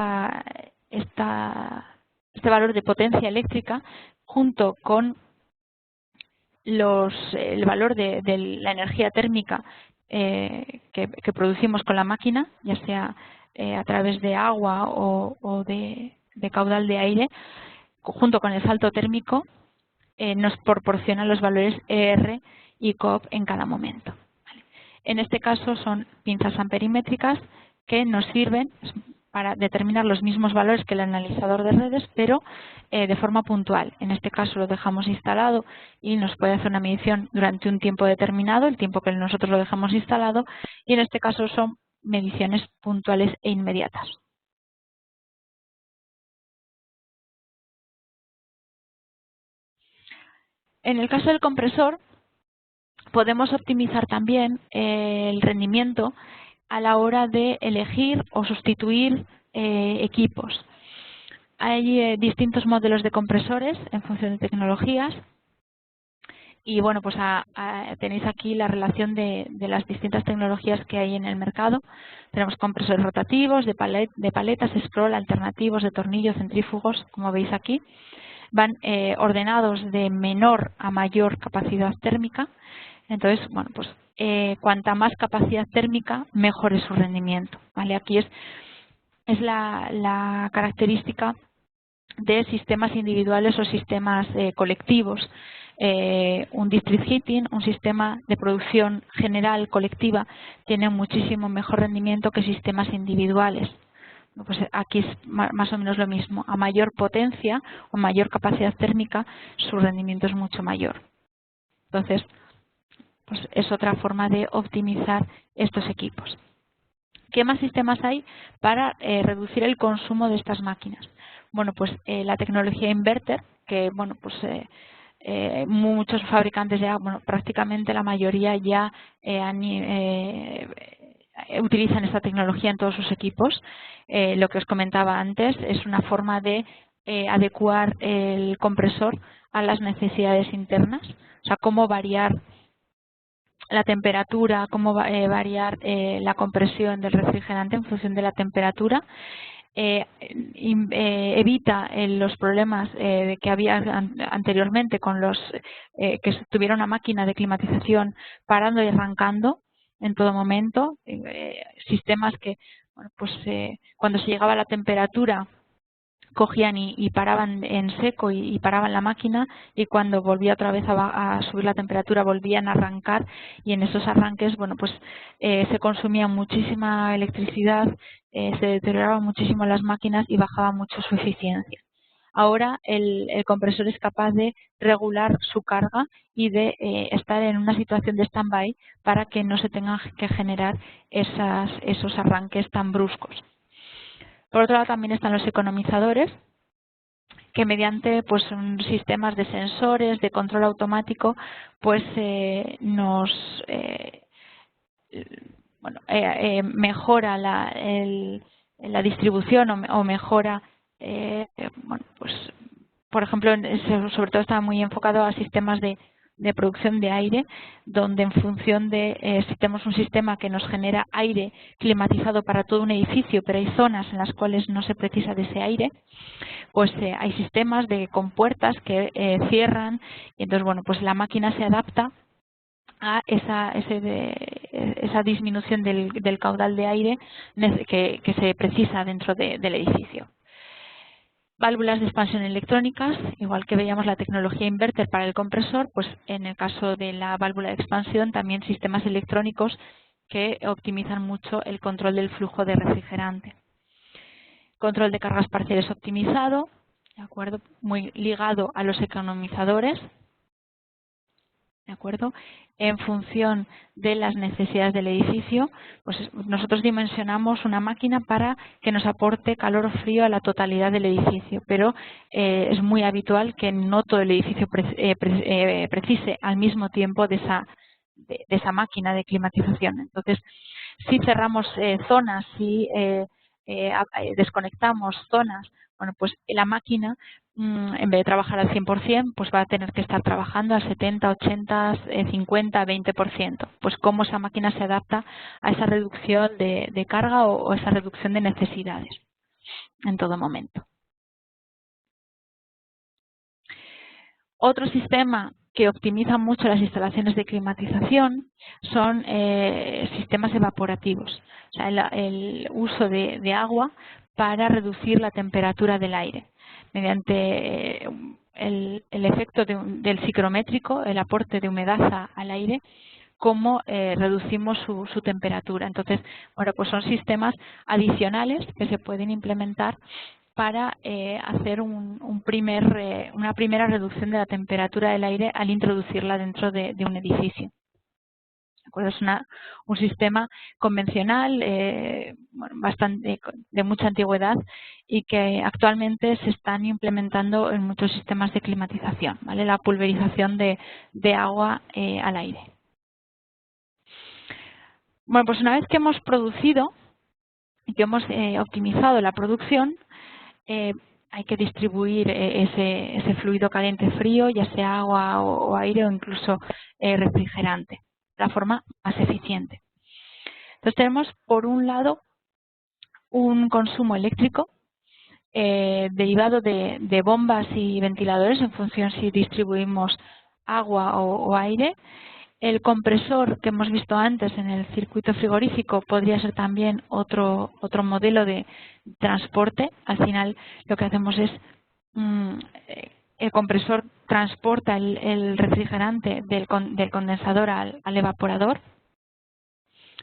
valor de potencia eléctrica, junto con el valor de la energía térmica que producimos con la máquina, ya sea a través de agua o de caudal de aire, junto con el salto térmico, nos proporciona los valores ER y COP en cada momento. En este caso son pinzas amperimétricas que nos sirven para determinar los mismos valores que el analizador de redes, pero de forma puntual. En este caso lo dejamos instalado y nos puede hacer una medición durante un tiempo determinado, el tiempo que nosotros lo dejamos instalado, y en este caso son mediciones puntuales e inmediatas. En el caso del compresor, podemos optimizar también el rendimiento a la hora de elegir o sustituir equipos. Hay distintos modelos de compresores en función de tecnologías y bueno, pues tenéis aquí la relación de las distintas tecnologías que hay en el mercado. Tenemos compresores rotativos, de paletas, scroll, alternativos, de tornillo, centrífugos, como veis aquí. Van ordenados de menor a mayor capacidad térmica. Entonces, bueno, pues cuanta más capacidad térmica, mejor es su rendimiento, ¿vale? Aquí es la característica de sistemas individuales o sistemas colectivos. Un district heating, un sistema de producción general colectiva, tiene muchísimo mejor rendimiento que sistemas individuales. Pues aquí es más o menos lo mismo. A mayor potencia o mayor capacidad térmica, su rendimiento es mucho mayor. Entonces, pues es otra forma de optimizar estos equipos. ¿Qué más sistemas hay para reducir el consumo de estas máquinas? Bueno, pues la tecnología inverter, que bueno, pues muchos fabricantes ya, bueno, prácticamente la mayoría ya utilizan esta tecnología en todos sus equipos. Lo que os comentaba antes es una forma de adecuar el compresor a las necesidades internas, o sea, cómo variar la temperatura, cómo variar la compresión del refrigerante en función de la temperatura. Evita los problemas que había anteriormente con los que tuvieron una máquina de climatización parando y arrancando en todo momento, sistemas que bueno, pues cuando se llegaba a la temperatura cogían y paraban en seco y paraban la máquina, y cuando volvía otra vez a subir la temperatura volvían a arrancar, y en esos arranques bueno, pues se consumía muchísima electricidad, se deterioraban muchísimo las máquinas y bajaba mucho su eficiencia. Ahora el compresor es capaz de regular su carga y de estar en una situación de stand-by para que no se tengan que generar esos arranques tan bruscos. Por otro lado, también están los economizadores, que mediante pues sistemas de sensores, de control automático, pues mejora la distribución o mejora bueno, pues por ejemplo, sobre todo está muy enfocado a sistemas de producción de aire, donde en función de si tenemos un sistema que nos genera aire climatizado para todo un edificio, pero hay zonas en las cuales no se precisa de ese aire, pues hay sistemas de compuertas que cierran y entonces, bueno, pues la máquina se adapta a esa disminución del caudal de aire que se precisa dentro del edificio. Válvulas de expansión electrónicas, igual que veíamos la tecnología inverter para el compresor, pues en el caso de la válvula de expansión también sistemas electrónicos que optimizan mucho el control del flujo de refrigerante. Control de cargas parciales optimizado, ¿de acuerdo? Muy ligado a los economizadores, ¿de acuerdo? En función de las necesidades del edificio, pues nosotros dimensionamos una máquina para que nos aporte calor o frío a la totalidad del edificio, pero es muy habitual que no todo el edificio precise al mismo tiempo de esa máquina de climatización. Entonces, si cerramos zonas, si desconectamos zonas, bueno, pues la máquina, en vez de trabajar al 100%, pues va a tener que estar trabajando al 70, 80, 50, 20%. Pues cómo esa máquina se adapta a esa reducción de carga o esa reducción de necesidades en todo momento. Otro sistema que optimiza mucho las instalaciones de climatización son sistemas evaporativos, o sea, el uso de agua para reducir la temperatura del aire mediante el efecto del ciclométrico, el aporte de humedad al aire, cómo reducimos su temperatura. Entonces, bueno, pues son sistemas adicionales que se pueden implementar para hacer una primera reducción de la temperatura del aire al introducirla dentro de un edificio. Es un sistema convencional, bastante de mucha antigüedad y que actualmente se están implementando en muchos sistemas de climatización, ¿vale? La pulverización de agua al aire. Bueno, pues una vez que hemos producido y que hemos optimizado la producción, hay que distribuir ese fluido caliente-frío, ya sea agua o aire o incluso refrigerante, de la forma más eficiente. Entonces tenemos, por un lado, un consumo eléctrico derivado de bombas y ventiladores en función si distribuimos agua o aire. El compresor que hemos visto antes en el circuito frigorífico podría ser también otro modelo de transporte. Al final lo que hacemos es el compresor transporta el refrigerante del condensador al evaporador.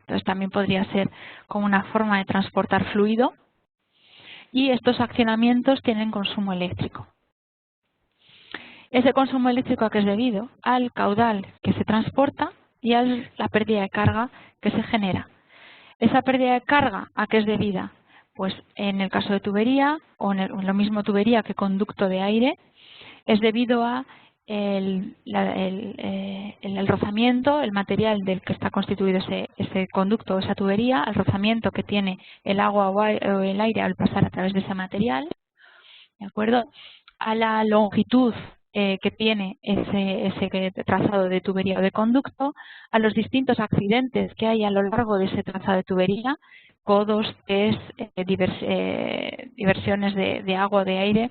Entonces también podría ser como una forma de transportar fluido. Y estos accionamientos tienen consumo eléctrico. Ese consumo eléctrico, ¿a qué es debido? Al caudal que se transporta y a la pérdida de carga que se genera. Esa pérdida de carga, ¿a qué es debida? Pues en el caso de tubería, o en lo mismo tubería que conducto de aire, es debido a el rozamiento, el material del que está constituido ese conducto o esa tubería, el rozamiento que tiene el agua o el aire al pasar a través de ese material, ¿de acuerdo? A la longitud que tiene ese trazado de tubería o de conducto, a los distintos accidentes que hay a lo largo de ese trazado de tubería, codos, tes, diversiones de agua o de aire.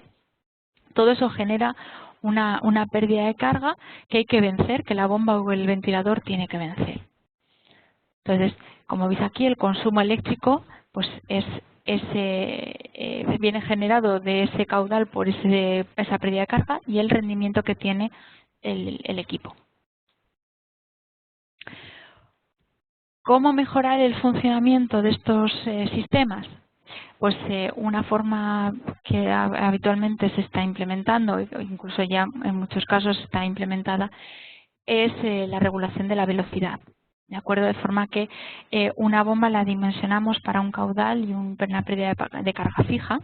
Todo eso genera una pérdida de carga que hay que vencer, que la bomba o el ventilador tiene que vencer. Entonces, como veis aquí, el consumo eléctrico pues viene generado de ese caudal por esa pérdida de carga y el rendimiento que tiene el equipo. ¿Cómo mejorar el funcionamiento de estos sistemas? Pues una forma que habitualmente se está implementando, incluso ya en muchos casos está implementada, es la regulación de la velocidad. ¿De acuerdo? De forma que una bomba la dimensionamos para un caudal y una pérdida de carga fija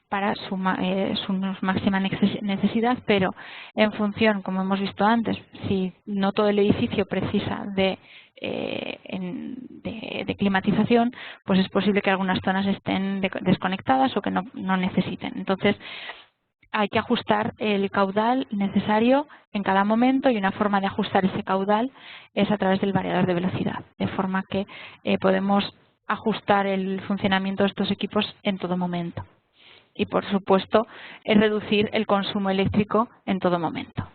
para su máxima necesidad, pero en función, como hemos visto antes, si no todo el edificio precisa de climatización, pues es posible que algunas zonas estén desconectadas o que no necesiten. Entonces, hay que ajustar el caudal necesario en cada momento, y una forma de ajustar ese caudal es a través del variador de velocidad, de forma que podemos ajustar el funcionamiento de estos equipos en todo momento. Y, por supuesto, reducir el consumo eléctrico en todo momento.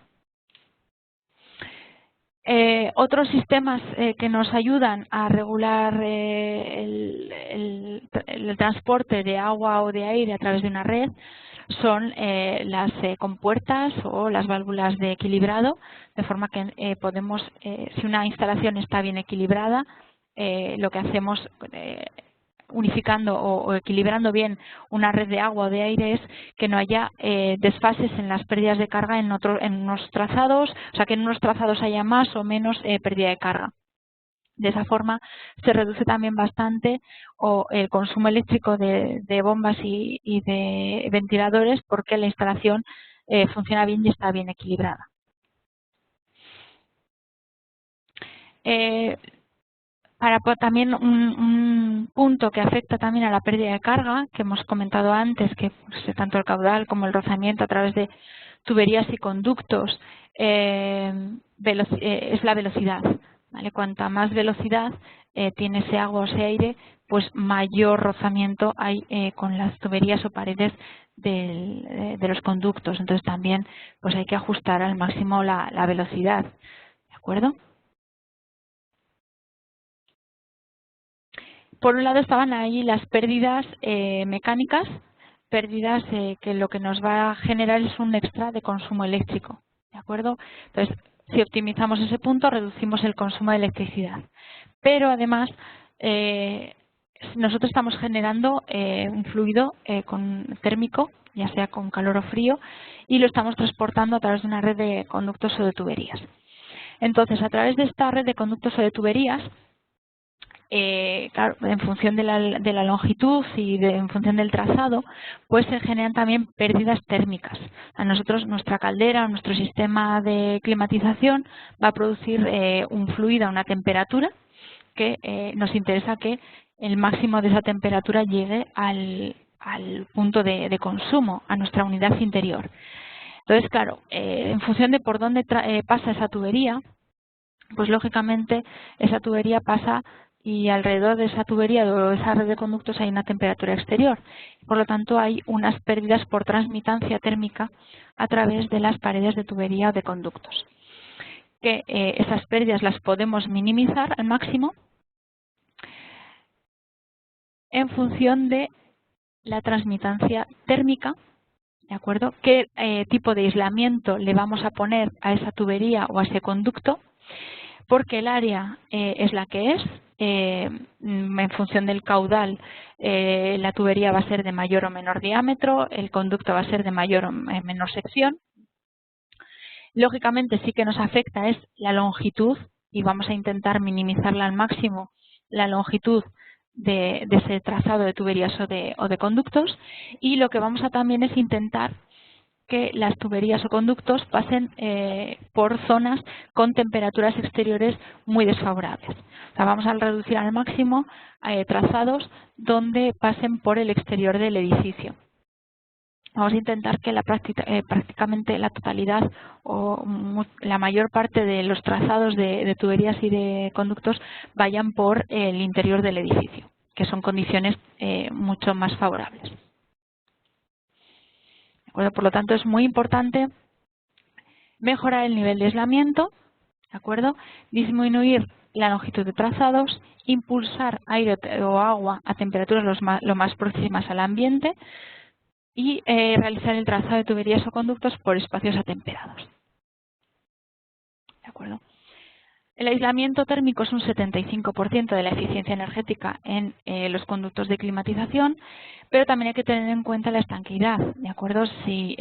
Otros sistemas que nos ayudan a regular el transporte de agua o de aire a través de una red son las compuertas o las válvulas de equilibrado, de forma que podemos, si una instalación está bien equilibrada, lo que hacemos unificando o equilibrando bien una red de agua o de aire es que no haya desfases en las pérdidas de carga en unos trazados, o sea que en unos trazados haya más o menos pérdida de carga. De esa forma se reduce también bastante el consumo eléctrico de bombas y de ventiladores, porque la instalación funciona bien y está bien equilibrada. También un punto que afecta también a la pérdida de carga, que hemos comentado antes, que pues, tanto el caudal como el rozamiento a través de tuberías y conductos, es la velocidad. ¿Vale? Cuanta más velocidad tiene ese agua o ese aire, pues mayor rozamiento hay con las tuberías o paredes de los conductos. Entonces también pues hay que ajustar al máximo la velocidad. ¿De acuerdo? Por un lado estaban ahí las pérdidas mecánicas, pérdidas que lo que nos va a generar es un extra de consumo eléctrico, ¿de acuerdo? Entonces, si optimizamos ese punto, reducimos el consumo de electricidad. Pero además, nosotros estamos generando un fluido térmico, ya sea con calor o frío, y lo estamos transportando a través de una red de conductos o de tuberías. Entonces, a través de esta red de conductos o de tuberías, claro, en función de la longitud y en función del trazado, pues se generan también pérdidas térmicas. A nosotros, nuestra caldera, nuestro sistema de climatización va a producir un fluido a una temperatura que nos interesa que el máximo de esa temperatura llegue al punto de consumo, a nuestra unidad interior. Entonces, claro, en función de por dónde pasa esa tubería, pues lógicamente esa tubería pasa y alrededor de esa tubería o esa red de conductos hay una temperatura exterior. Por lo tanto, hay unas pérdidas por transmitancia térmica a través de las paredes de tubería o de conductos. Que esas pérdidas las podemos minimizar al máximo en función de la transmitancia térmica, ¿de acuerdo? ¿Qué tipo de aislamiento le vamos a poner a esa tubería o a ese conducto? Porque el área es la que es, en función del caudal la tubería va a ser de mayor o menor diámetro, el conducto va a ser de mayor o menor sección. Lógicamente sí que nos afecta es la longitud y vamos a intentar minimizarla al máximo, la longitud de ese trazado de tuberías o de conductos, y lo que vamos a también es intentar que las tuberías o conductos pasen por zonas con temperaturas exteriores muy desfavorables. O sea, vamos a reducir al máximo trazados donde pasen por el exterior del edificio. Vamos a intentar que prácticamente la totalidad o la mayor parte de los trazados de tuberías y de conductos vayan por el interior del edificio, que son condiciones mucho más favorables. Por lo tanto, es muy importante mejorar el nivel de aislamiento, ¿de acuerdo? Disminuir la longitud de trazados, impulsar aire o agua a temperaturas lo más próximas al ambiente y realizar el trazado de tuberías o conductos por espacios atemperados. ¿De acuerdo? El aislamiento térmico es un 75% de la eficiencia energética en los conductos de climatización, pero también hay que tener en cuenta la estanqueidad, ¿de acuerdo? Si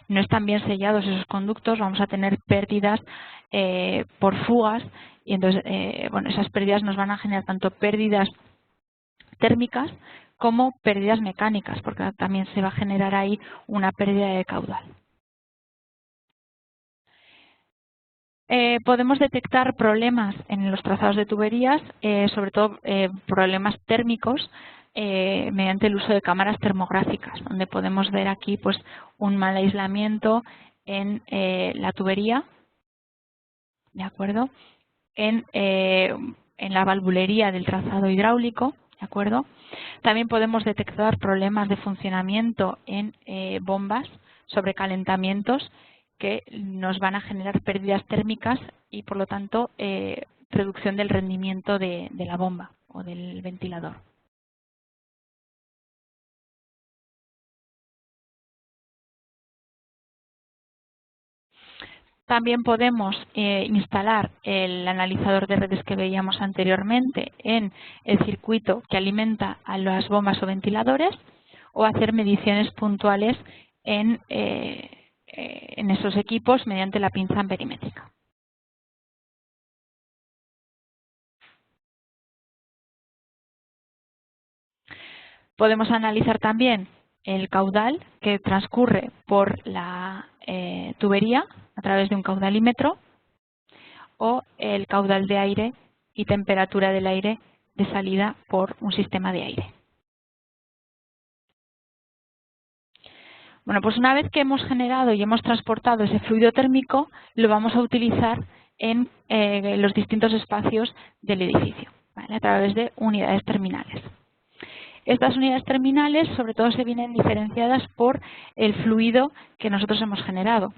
no están bien sellados esos conductos, vamos a tener pérdidas por fugas, y entonces bueno, esas pérdidas nos van a generar tanto pérdidas térmicas como pérdidas mecánicas, porque también se va a generar ahí una pérdida de caudal. Podemos detectar problemas en los trazados de tuberías, sobre todo problemas térmicos, mediante el uso de cámaras termográficas, donde podemos ver aquí pues un mal aislamiento en la tubería, ¿de acuerdo? En la valvulería del trazado hidráulico, ¿de acuerdo? También podemos detectar problemas de funcionamiento en bombas, sobrecalentamientos que nos van a generar pérdidas térmicas y, por lo tanto, reducción del rendimiento de la bomba o del ventilador. También podemos instalar el analizador de redes que veíamos anteriormente en el circuito que alimenta a las bombas o ventiladores, o hacer mediciones puntuales en esos equipos mediante la pinza amperimétrica. Podemos analizar también el caudal que transcurre por la tubería a través de un caudalímetro, o el caudal de aire y temperatura del aire de salida por un sistema de aire. Bueno, pues una vez que hemos generado y hemos transportado ese fluido térmico, lo vamos a utilizar en los distintos espacios del edificio, ¿vale? A través de unidades terminales. Estas unidades terminales sobre todo se vienen diferenciadas por el fluido que nosotros hemos generado.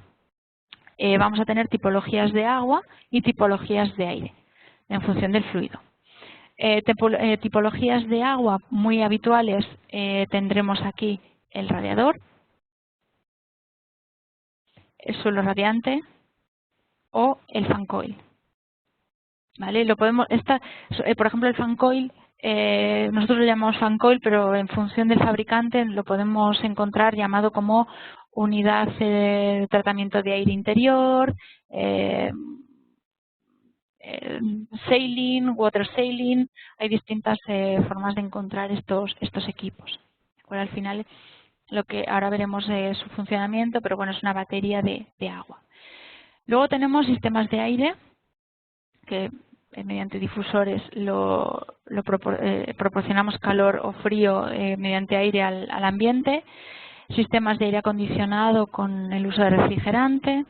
Vamos a tener tipologías de agua y tipologías de aire en función del fluido. Tipologías de agua muy habituales tendremos aquí el radiador, el suelo radiante o el fan coil. ¿Vale? Por ejemplo, el fan coil, nosotros lo llamamos fan coil, pero en función del fabricante lo podemos encontrar llamado como unidad de tratamiento de aire interior, sailing, water sailing. Hay distintas formas de encontrar estos equipos. Bueno, al final, lo que ahora veremos su funcionamiento, pero bueno, es una batería de agua. Luego tenemos sistemas de aire que mediante difusores proporcionamos calor o frío mediante aire al ambiente. Sistemas de aire acondicionado con el uso de refrigerante.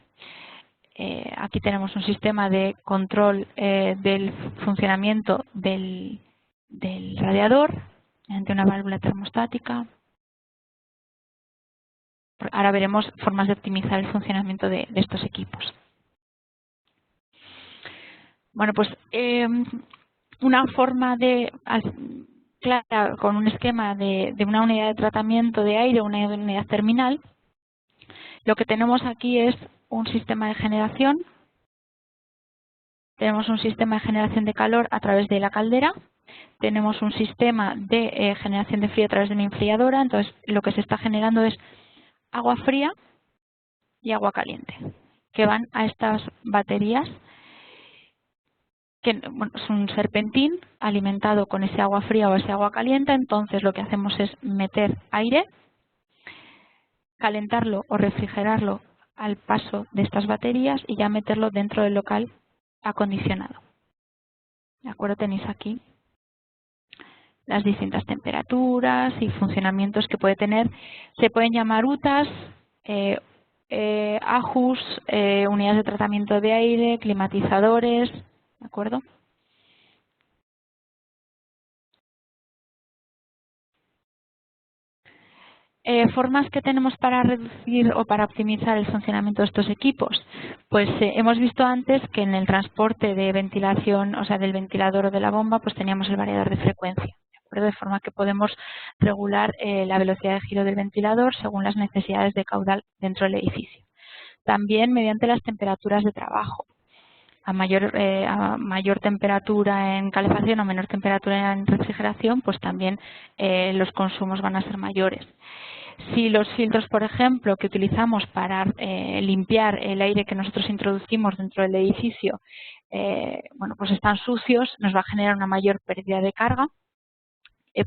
Aquí tenemos un sistema de control del funcionamiento del radiador mediante una válvula termostática. Ahora veremos formas de optimizar el funcionamiento de estos equipos. Bueno, pues una forma clara con un esquema de una unidad de tratamiento de aire, una unidad terminal, lo que tenemos aquí es un sistema de generación. Tenemos un sistema de generación de calor a través de la caldera. Tenemos un sistema de generación de frío a través de una enfriadora. Entonces, lo que se está generando es agua fría y agua caliente, que van a estas baterías, que bueno, es un serpentín alimentado con ese agua fría o ese agua caliente. Entonces, lo que hacemos es meter aire, calentarlo o refrigerarlo al paso de estas baterías y ya meterlo dentro del local acondicionado. ¿De acuerdo? Tenéis aquí las distintas temperaturas y funcionamientos que puede tener. Se pueden llamar UTAs, AJUS, unidades de tratamiento de aire, climatizadores, ¿de acuerdo? Formas que tenemos para reducir o para optimizar el funcionamiento de estos equipos. Pues hemos visto antes que en el transporte de ventilación, o sea, del ventilador o de la bomba, pues teníamos el variador de frecuencia, ¿de acuerdo? De forma que podemos regular la velocidad de giro del ventilador según las necesidades de caudal dentro del edificio. También mediante las temperaturas de trabajo. A mayor temperatura en calefacción o menor temperatura en refrigeración, pues también los consumos van a ser mayores. Si los filtros, por ejemplo, que utilizamos para limpiar el aire que nosotros introducimos dentro del edificio, bueno, pues están sucios, nos va a generar una mayor pérdida de carga.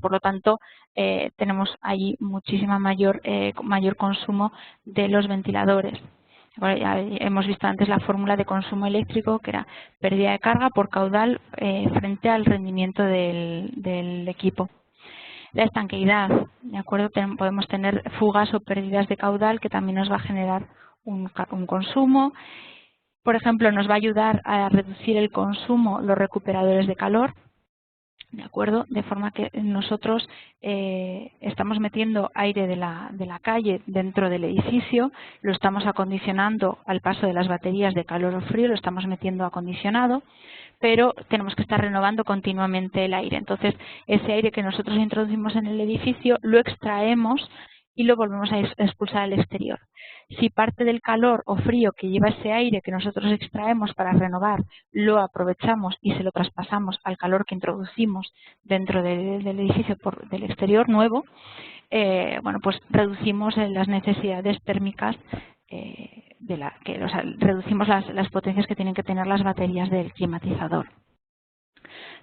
Por lo tanto, tenemos ahí muchísima mayor consumo de los ventiladores. Bueno, ya hemos visto antes la fórmula de consumo eléctrico, que era pérdida de carga por caudal frente al rendimiento del equipo. La estanqueidad, ¿de acuerdo? Podemos tener fugas o pérdidas de caudal que también nos va a generar un consumo. Por ejemplo, nos va a ayudar a reducir el consumo los recuperadores de calor, ¿de acuerdo? De forma que nosotros estamos metiendo aire de la calle dentro del edificio, lo estamos acondicionando al paso de las baterías de calor o frío, lo estamos metiendo acondicionado, pero tenemos que estar renovando continuamente el aire. Entonces, ese aire que nosotros introducimos en el edificio lo extraemos y lo volvemos a expulsar al exterior. Si parte del calor o frío que lleva ese aire que nosotros extraemos para renovar lo aprovechamos y se lo traspasamos al calor que introducimos dentro del edificio del exterior nuevo, bueno, pues reducimos las necesidades térmicas, reducimos las potencias que tienen que tener las baterías del climatizador.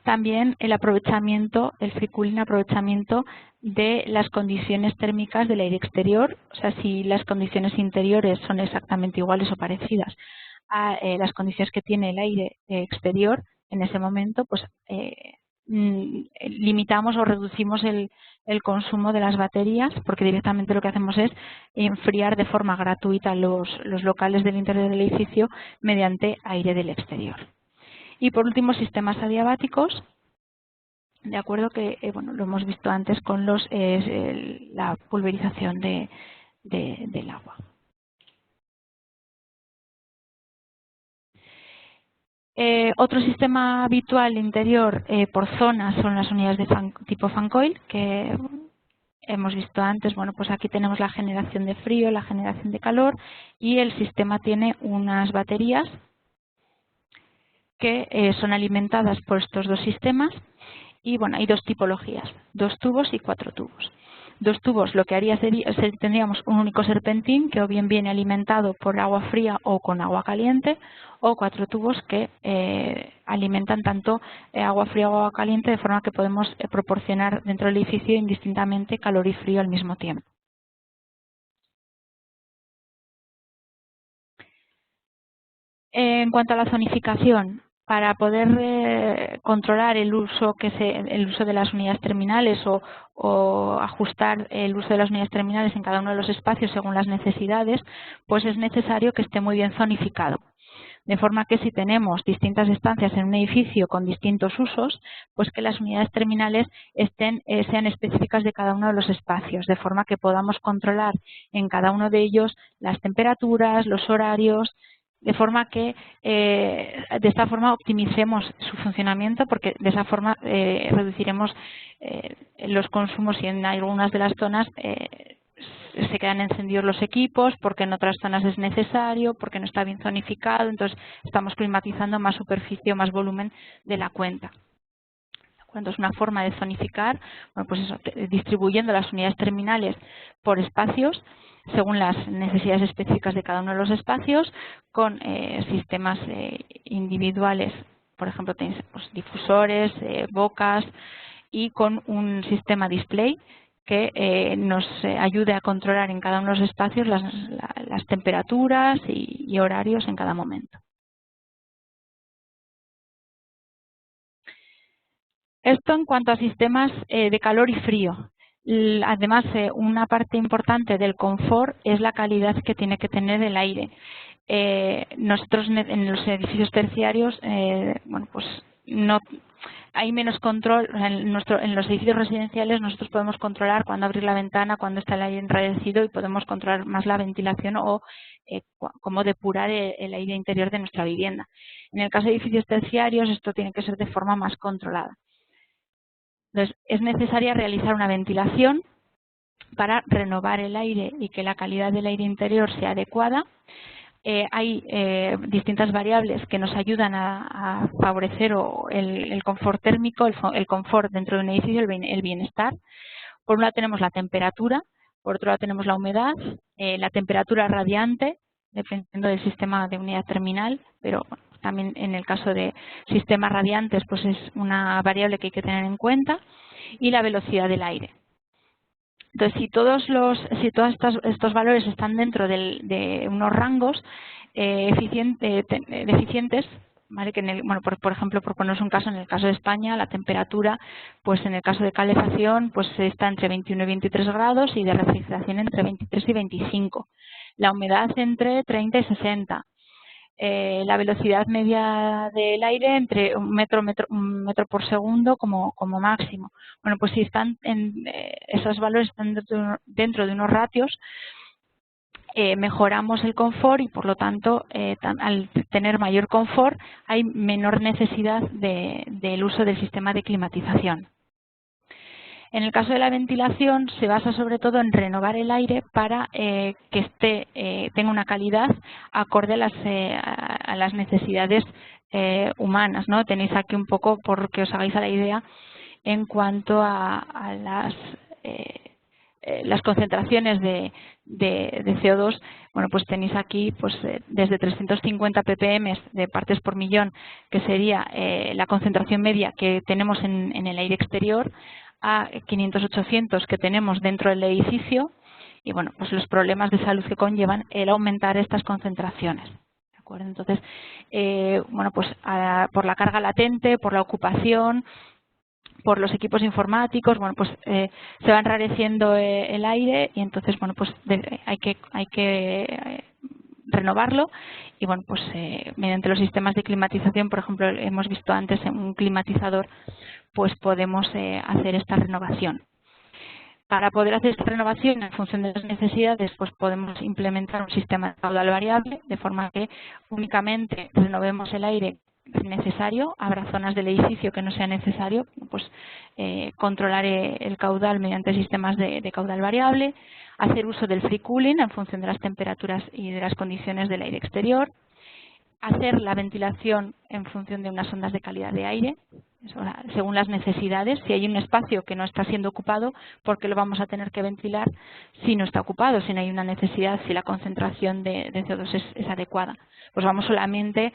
También el aprovechamiento, el free cooling, aprovechamiento de las condiciones térmicas del aire exterior, o sea, si las condiciones interiores son exactamente iguales o parecidas a las condiciones que tiene el aire exterior, en ese momento pues limitamos o reducimos el consumo de las baterías, porque directamente lo que hacemos es enfriar de forma gratuita los locales del interior del edificio mediante aire del exterior. Y por último, sistemas adiabáticos, de acuerdo, que bueno, lo hemos visto antes con la pulverización del agua. Otro sistema habitual interior por zonas son las unidades de tipo fan coil, que hemos visto antes. Bueno, pues aquí tenemos la generación de frío, la generación de calor, y el sistema tiene unas baterías que son alimentadas por estos dos sistemas. Y bueno, hay dos tipologías, 2 tubos y 4 tubos. 2 tubos, lo que haría sería, tendríamos un único serpentín que o bien viene alimentado por agua fría o con agua caliente, o 4 tubos que alimentan tanto agua fría o agua caliente, de forma que podemos proporcionar dentro del edificio indistintamente calor y frío al mismo tiempo. En cuanto a la zonificación, para poder controlar el uso de las unidades terminales o ajustar el uso de las unidades terminales en cada uno de los espacios según las necesidades, pues es necesario que esté muy bien zonificado. De forma que si tenemos distintas estancias en un edificio con distintos usos, pues que las unidades terminales sean específicas de cada uno de los espacios, de forma que podamos controlar en cada uno de ellos las temperaturas, los horarios, de forma que de esta forma optimicemos su funcionamiento, porque de esa forma reduciremos los consumos y en algunas de las zonas se quedan encendidos los equipos, porque en otras zonas es necesario, porque no está bien zonificado, entonces estamos climatizando más superficie o más volumen de la cuenta. Entonces, una forma de zonificar, bueno, pues eso, distribuyendo las unidades terminales por espacios según las necesidades específicas de cada uno de los espacios, con sistemas individuales, por ejemplo, tenéis pues, difusores, bocas, y con un sistema display que nos ayude a controlar en cada uno de los espacios las temperaturas y horarios en cada momento. Esto en cuanto a sistemas de calor y frío. Además, una parte importante del confort es la calidad que tiene que tener el aire. Nosotros en los edificios terciarios, bueno, pues no hay menos control. En los edificios residenciales nosotros podemos controlar cuándo abrir la ventana, cuándo está el aire enrarecido, y podemos controlar más la ventilación o cómo depurar el aire interior de nuestra vivienda. En el caso de edificios terciarios, esto tiene que ser de forma más controlada. Entonces, es necesaria realizar una ventilación para renovar el aire y que la calidad del aire interior sea adecuada. Hay distintas variables que nos ayudan a favorecer el confort térmico, el confort dentro de un edificio, el bienestar. Por un lado tenemos la temperatura, por otro lado tenemos la humedad, la temperatura radiante, dependiendo del sistema de unidad terminal, pero bueno, también en el caso de sistemas radiantes pues es una variable que hay que tener en cuenta, y la velocidad del aire. Entonces, si todos estos valores están dentro de unos rangos deficientes, ¿vale? Que por ejemplo, por poneros un caso, en el caso de España, la temperatura, pues en el caso de calefacción, pues está entre 21 y 23 grados y de refrigeración entre 23 y 25. La humedad entre 30 y 60. La velocidad media del aire entre un metro por segundo como máximo. Bueno, pues si están esos valores están dentro de unos ratios, mejoramos el confort y por lo tanto al tener mayor confort hay menor necesidad del uso del sistema de climatización. En el caso de la ventilación se basa sobre todo en renovar el aire para que tenga una calidad acorde a las necesidades humanas, ¿no? Tenéis aquí un poco, por que os hagáis a la idea, en cuanto a las concentraciones de CO2, bueno, pues tenéis aquí pues desde 350 ppm de partes por millón, que sería la concentración media que tenemos en el aire exterior, a 500-800 que tenemos dentro del edificio, y bueno, pues los problemas de salud que conllevan el aumentar estas concentraciones. ¿De acuerdo? Entonces, bueno, pues por la carga latente, por la ocupación, por los equipos informáticos, bueno, pues se va enrareciendo el aire y entonces, bueno, pues hay que renovarlo y, bueno, pues mediante los sistemas de climatización, por ejemplo, hemos visto antes en un climatizador, pues podemos hacer esta renovación. Para poder hacer esta renovación en función de las necesidades, pues podemos implementar un sistema de caudal variable, de forma que únicamente renovemos el aire necesario. Habrá zonas del edificio que no sea necesario, pues controlar el caudal mediante sistemas de caudal variable, hacer uso del free cooling en función de las temperaturas y de las condiciones del aire exterior, hacer la ventilación en función de unas ondas de calidad de aire, según las necesidades. Si hay un espacio que no está siendo ocupado, ¿por qué lo vamos a tener que ventilar si no está ocupado, si no hay una necesidad, si la concentración de CO2 es adecuada? Pues vamos solamente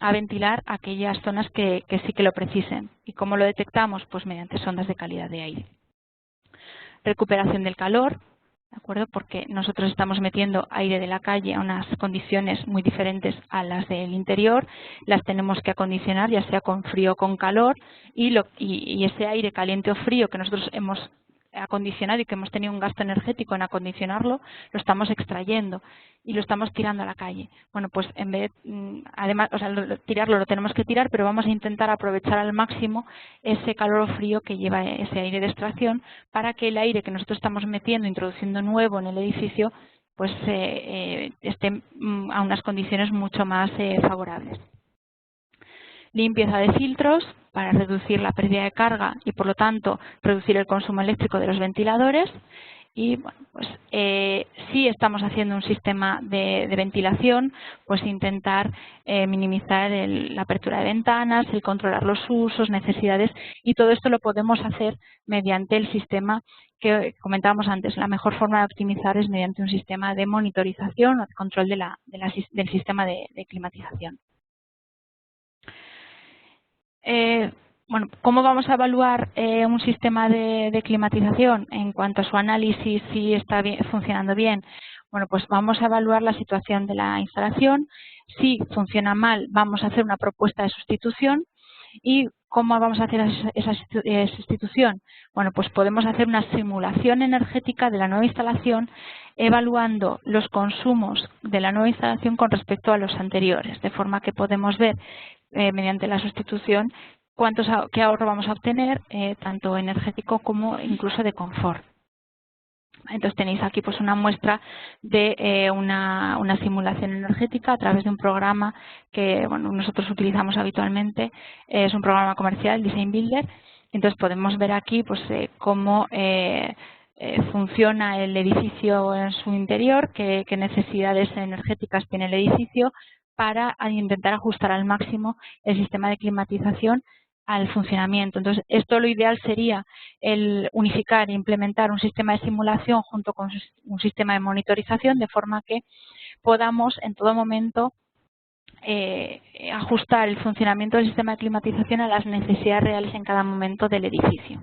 a ventilar aquellas zonas que sí que lo precisen. ¿Y cómo lo detectamos? Pues mediante sondas de calidad de aire. Recuperación del calor, ¿de acuerdo? Porque nosotros estamos metiendo aire de la calle a unas condiciones muy diferentes a las del interior, las tenemos que acondicionar, ya sea con frío o con calor, y ese aire caliente o frío que nosotros hemos acondicionado y que hemos tenido un gasto energético en acondicionarlo, lo estamos extrayendo y lo estamos tirando a la calle. Bueno, pues en vez de, además, o sea, tirarlo lo tenemos que tirar, pero vamos a intentar aprovechar al máximo ese calor o frío que lleva ese aire de extracción, para que el aire que nosotros estamos metiendo, introduciendo nuevo en el edificio, pues esté a unas condiciones mucho más favorables. Limpieza de filtros para reducir la pérdida de carga y, por lo tanto, reducir el consumo eléctrico de los ventiladores. Y bueno, pues si estamos haciendo un sistema de ventilación, pues intentar minimizar la apertura de ventanas, el controlar los usos, necesidades, y todo esto lo podemos hacer mediante el sistema que comentábamos antes. La mejor forma de optimizar es mediante un sistema de monitorización o de control del sistema de climatización. Bueno, ¿cómo vamos a evaluar un sistema de climatización en cuanto a su análisis, si está funcionando bien? Bueno, pues vamos a evaluar la situación de la instalación. Si funciona mal, vamos a hacer una propuesta de sustitución. ¿Y cómo vamos a hacer esa sustitución? Bueno, pues podemos hacer una simulación energética de la nueva instalación, evaluando los consumos de la nueva instalación con respecto a los anteriores, de forma que podemos ver mediante la sustitución qué ahorro vamos a obtener, tanto energético como incluso de confort. Entonces tenéis aquí pues una muestra de una simulación energética a través de un programa que, bueno, nosotros utilizamos habitualmente. Es un programa comercial, Design Builder. Entonces podemos ver aquí pues cómo funciona el edificio en su interior, qué necesidades energéticas tiene el edificio, para intentar ajustar al máximo el sistema de climatización al funcionamiento. Entonces, esto lo ideal sería el unificar e implementar un sistema de simulación junto con un sistema de monitorización, de forma que podamos en todo momento ajustar el funcionamiento del sistema de climatización a las necesidades reales en cada momento del edificio.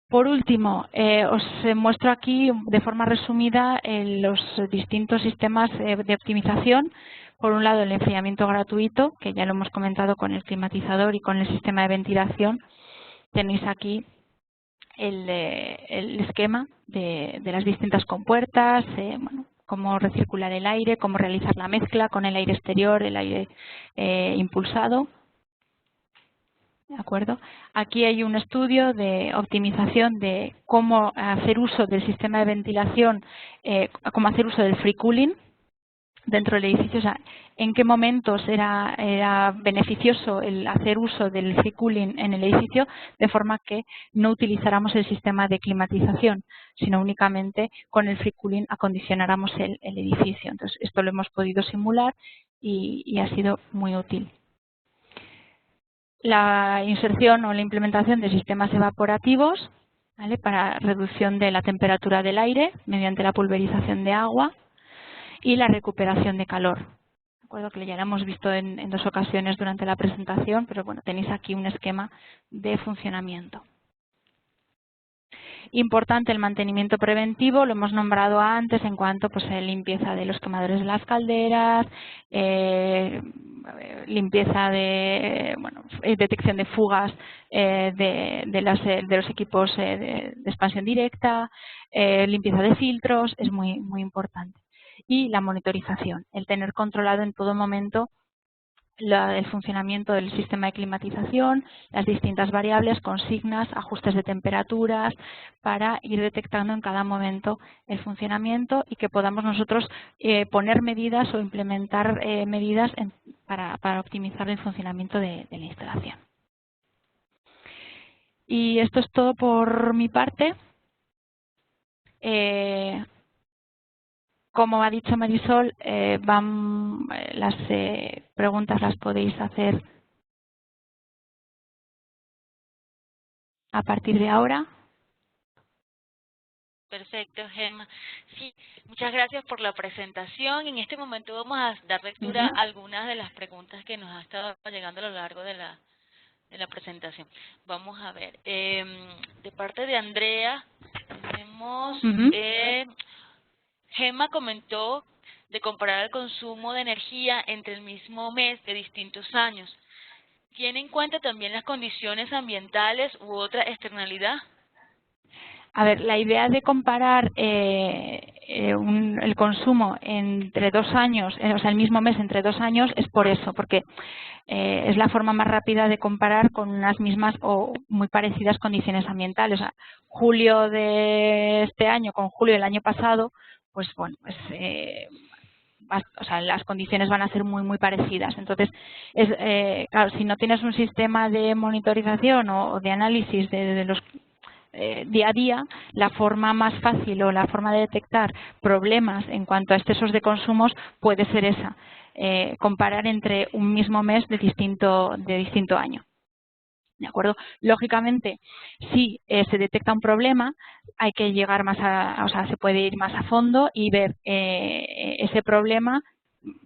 Por último, os muestro aquí de forma resumida los distintos sistemas de optimización. Por un lado, el enfriamiento gratuito, que ya lo hemos comentado con el climatizador y con el sistema de ventilación. Tenéis aquí el esquema de las distintas compuertas, bueno, cómo recircular el aire, cómo realizar la mezcla con el aire exterior, el aire impulsado. ¿De acuerdo? Aquí hay un estudio de optimización de cómo hacer uso del sistema de ventilación, cómo hacer uso del free cooling dentro del edificio, o sea, en qué momentos era beneficioso el hacer uso del free cooling en el edificio, de forma que no utilizáramos el sistema de climatización, sino únicamente con el free cooling acondicionáramos el edificio. Entonces, esto lo hemos podido simular y ha sido muy útil. La inserción o la implementación de sistemas evaporativos, ¿vale?, para reducción de la temperatura del aire mediante la pulverización de agua y la recuperación de calor. De acuerdo, que ya lo hemos visto en 2 ocasiones durante la presentación, pero bueno, tenéis aquí un esquema de funcionamiento. Importante el mantenimiento preventivo, lo hemos nombrado antes en cuanto pues, a limpieza de los quemadores de las calderas, limpieza de, detección de fugas de los equipos de expansión directa, limpieza de filtros, es muy importante. Y la monitorización, el tener controlado en todo momento el funcionamiento del sistema de climatización, las distintas variables, consignas, ajustes de temperaturas, para ir detectando en cada momento el funcionamiento y que podamos nosotros poner medidas o implementar medidas para optimizar el funcionamiento de la instalación. Y esto es todo por mi parte. Como ha dicho Marisol, las preguntas las podéis hacer a partir de ahora. Perfecto, Gemma. Sí, muchas gracias por la presentación. En este momento vamos a dar lectura a algunas de las preguntas que nos han estado llegando a lo largo de la presentación. Vamos a ver. De parte de Andrea, tenemos... Gemma comentó de comparar el consumo de energía entre el mismo mes de distintos años. ¿Tiene en cuenta también las condiciones ambientales u otra externalidad? A ver, la idea de comparar el consumo entre 2 años, o sea, el mismo mes entre 2 años, es por eso, porque es la forma más rápida de comparar con unas mismas o muy parecidas condiciones ambientales. O sea, julio de este año con julio del año pasado, pues bueno, pues o sea, las condiciones van a ser muy parecidas. Entonces, claro, si no tienes un sistema de monitorización o de análisis de los día a día, la forma más fácil o la forma de detectar problemas en cuanto a excesos de consumos puede ser esa, comparar entre un mismo mes de distinto año. ¿De acuerdo? Lógicamente, si se detecta un problema, hay que llegar o sea, se puede ir más a fondo y ver ese problema.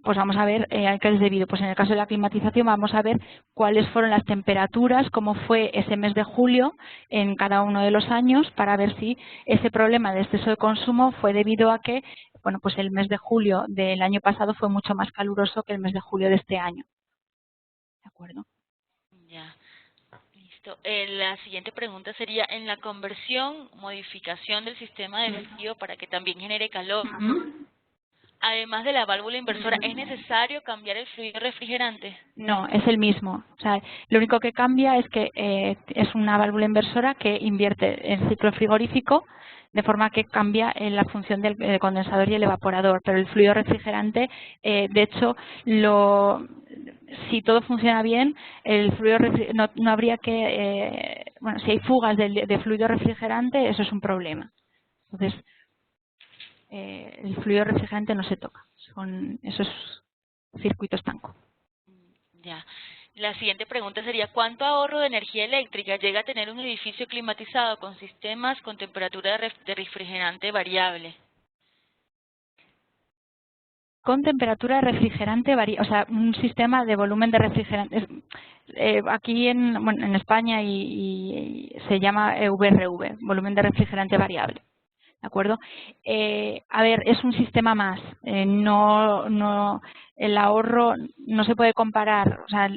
Pues vamos a ver a qué es debido. Pues en el caso de la climatización vamos a ver cuáles fueron las temperaturas, cómo fue ese mes de julio en cada uno de los años, para ver si ese problema de exceso de consumo fue debido a que, bueno, pues el mes de julio del año pasado fue mucho más caluroso que el mes de julio de este año. ¿De acuerdo? Ya. Listo. La siguiente pregunta sería, en la conversión, modificación del sistema de frío para que también genere calor, además de la válvula inversora, ¿es necesario cambiar el fluido refrigerante? No, es el mismo. O sea, lo único que cambia es que es una válvula inversora que invierte el ciclo frigorífico, de forma que cambia la función del condensador y el evaporador. Pero el fluido refrigerante, de hecho, si todo funciona bien, el fluido no habría que... bueno, si hay fugas de fluido refrigerante, eso es un problema. Entonces, el fluido refrigerante no se toca. Son esos circuitos estanco. Ya. La siguiente pregunta sería, ¿cuánto ahorro de energía eléctrica llega a tener un edificio climatizado con sistemas con temperatura de refrigerante variable? con temperatura refrigerante o sea, un sistema de volumen de refrigerante. Aquí en España y se llama VRV, volumen de refrigerante variable. ¿De acuerdo? A ver, es un sistema más. El ahorro no se puede comparar. O sea,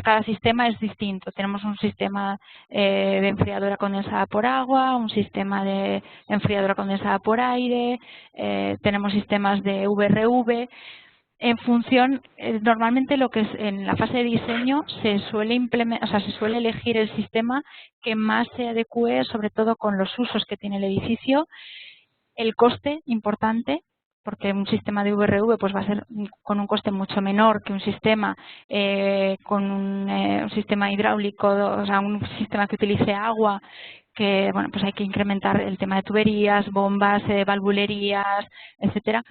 cada sistema es distinto. Tenemos un sistema de enfriadora condensada por agua, un sistema de enfriadora condensada por aire, tenemos sistemas de VRV. En función, normalmente lo que es en la fase de diseño se suele se suele elegir el sistema que más se adecue, sobre todo con los usos que tiene el edificio, el coste importante, porque un sistema de VRV pues va a ser con un coste mucho menor que un sistema con un sistema hidráulico, o sea, un sistema que utilice agua, que bueno, pues hay que incrementar el tema de tuberías, bombas, valvulerías, etcétera.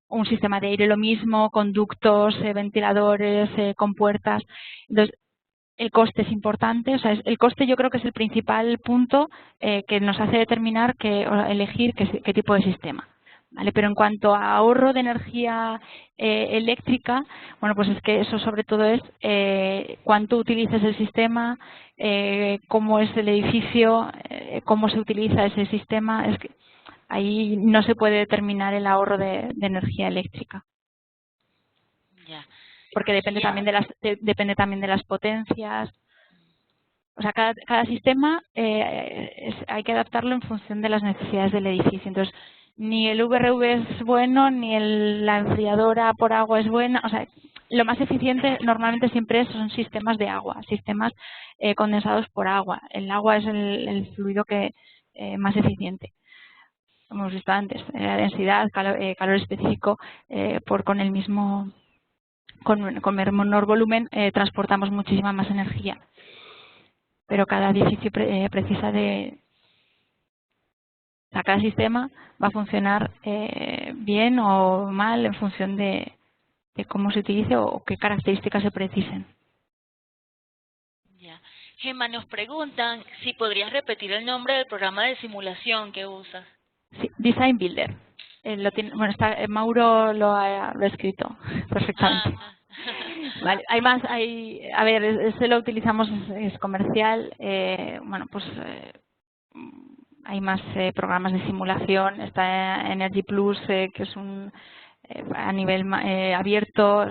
Un sistema de aire lo mismo, conductos, ventiladores, compuertas. Entonces, el coste es importante. O sea, el coste yo creo que es el principal punto que nos hace determinar elegir qué tipo de sistema. ¿Vale? Pero en cuanto a ahorro de energía eléctrica, bueno, pues es que eso sobre todo es cuánto utilices el sistema, cómo es el edificio, cómo se utiliza ese sistema. Es que ahí no se puede determinar el ahorro de energía eléctrica. Ya. Porque depende también de las potencias. O sea, cada sistema hay que adaptarlo en función de las necesidades del edificio. Entonces, ni el VRV es bueno, ni la enfriadora por agua es buena. O sea, lo más eficiente normalmente siempre son sistemas de agua, sistemas condensados por agua. El agua es el fluido más eficiente. Como hemos visto antes, la densidad, calor específico, con el mismo, con menor volumen, transportamos muchísima más energía. Pero cada edificio precisa o sea, cada sistema va a funcionar bien o mal en función de cómo se utilice o qué características se precisen. Ya. Gemma, nos preguntan si podrías repetir el nombre del programa de simulación que usas. Sí, Design Builder. Mauro lo ha escrito perfectamente. Vale, hay más, a ver, ese lo utilizamos, es comercial. Bueno, pues hay más programas de simulación. Está Energy Plus, que es a nivel abierto.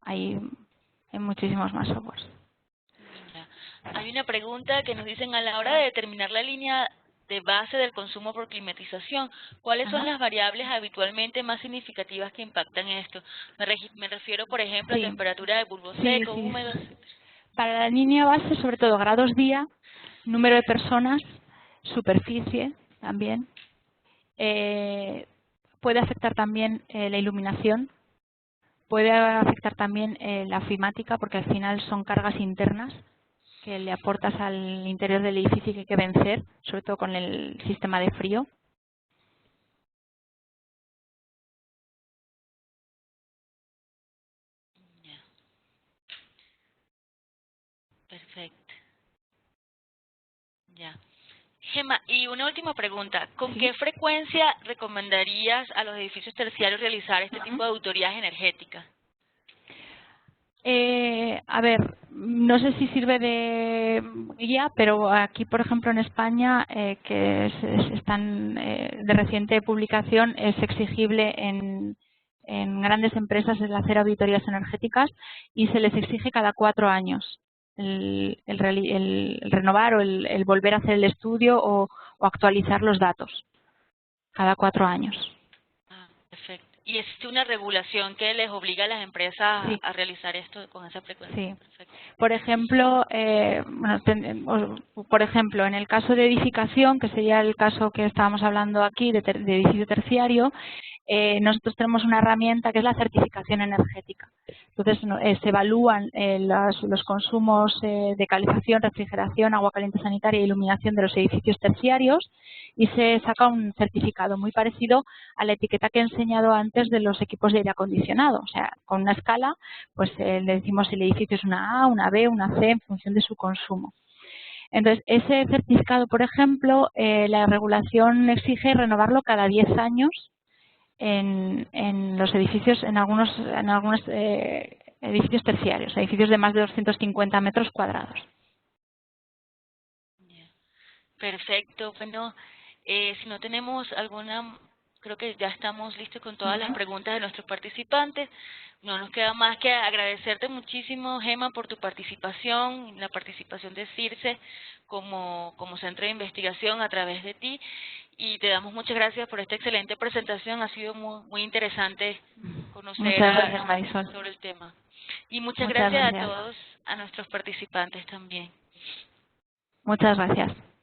Hay muchísimos más softwares. Hay una pregunta que nos dicen: a la hora de determinar la línea de base del consumo por climatización, ¿cuáles son las variables habitualmente más significativas que impactan esto? Me refiero, por ejemplo, a temperatura de bulbo seco, húmedo. Para la línea base, sobre todo grados día, número de personas, superficie también. Puede afectar también la iluminación, puede afectar también la ofimática, porque al final son cargas internas que le aportas al interior del edificio que hay que vencer, sobre todo con el sistema de frío. Ya. Perfecto. Ya. Gemma, y una última pregunta. ¿Con qué frecuencia recomendarías a los edificios terciarios realizar este tipo de auditorías energéticas? A ver, no sé si sirve de guía, pero aquí, por ejemplo, en España, que están de reciente publicación, es exigible en grandes empresas el hacer auditorías energéticas y se les exige cada 4 años el renovar o el volver a hacer el estudio o actualizar los datos cada 4 años. Ah, perfecto. ¿Y existe una regulación que les obliga a las empresas a realizar esto con esa frecuencia? Sí. Perfecto. Por ejemplo, en el caso de edificación, que sería el caso que estábamos hablando aquí de edificio terciario, nosotros tenemos una herramienta que es la certificación energética. Entonces, se evalúan los consumos de calefacción, refrigeración, agua caliente sanitaria e iluminación de los edificios terciarios y se saca un certificado muy parecido a la etiqueta que he enseñado antes de los equipos de aire acondicionado. O sea, con una escala, pues le decimos si el edificio es una A, una B, una C en función de su consumo. Entonces, ese certificado, por ejemplo, la regulación exige renovarlo cada 10 años en los edificios, en algunos edificios terciarios, edificios de más de 250 metros cuadrados. Perfecto. Bueno, si no tenemos alguna, creo que ya estamos listos con todas las preguntas de nuestros participantes. No nos queda más que agradecerte muchísimo, Gema, por tu participación, la participación de CIRSE como centro de investigación a través de ti. Y te damos muchas gracias por esta excelente presentación. Ha sido muy interesante conocer Muchas gracias, Marisol. sobre el tema. Y muchas Muchas gracias a gracias. todos, a nuestros participantes también. Muchas gracias.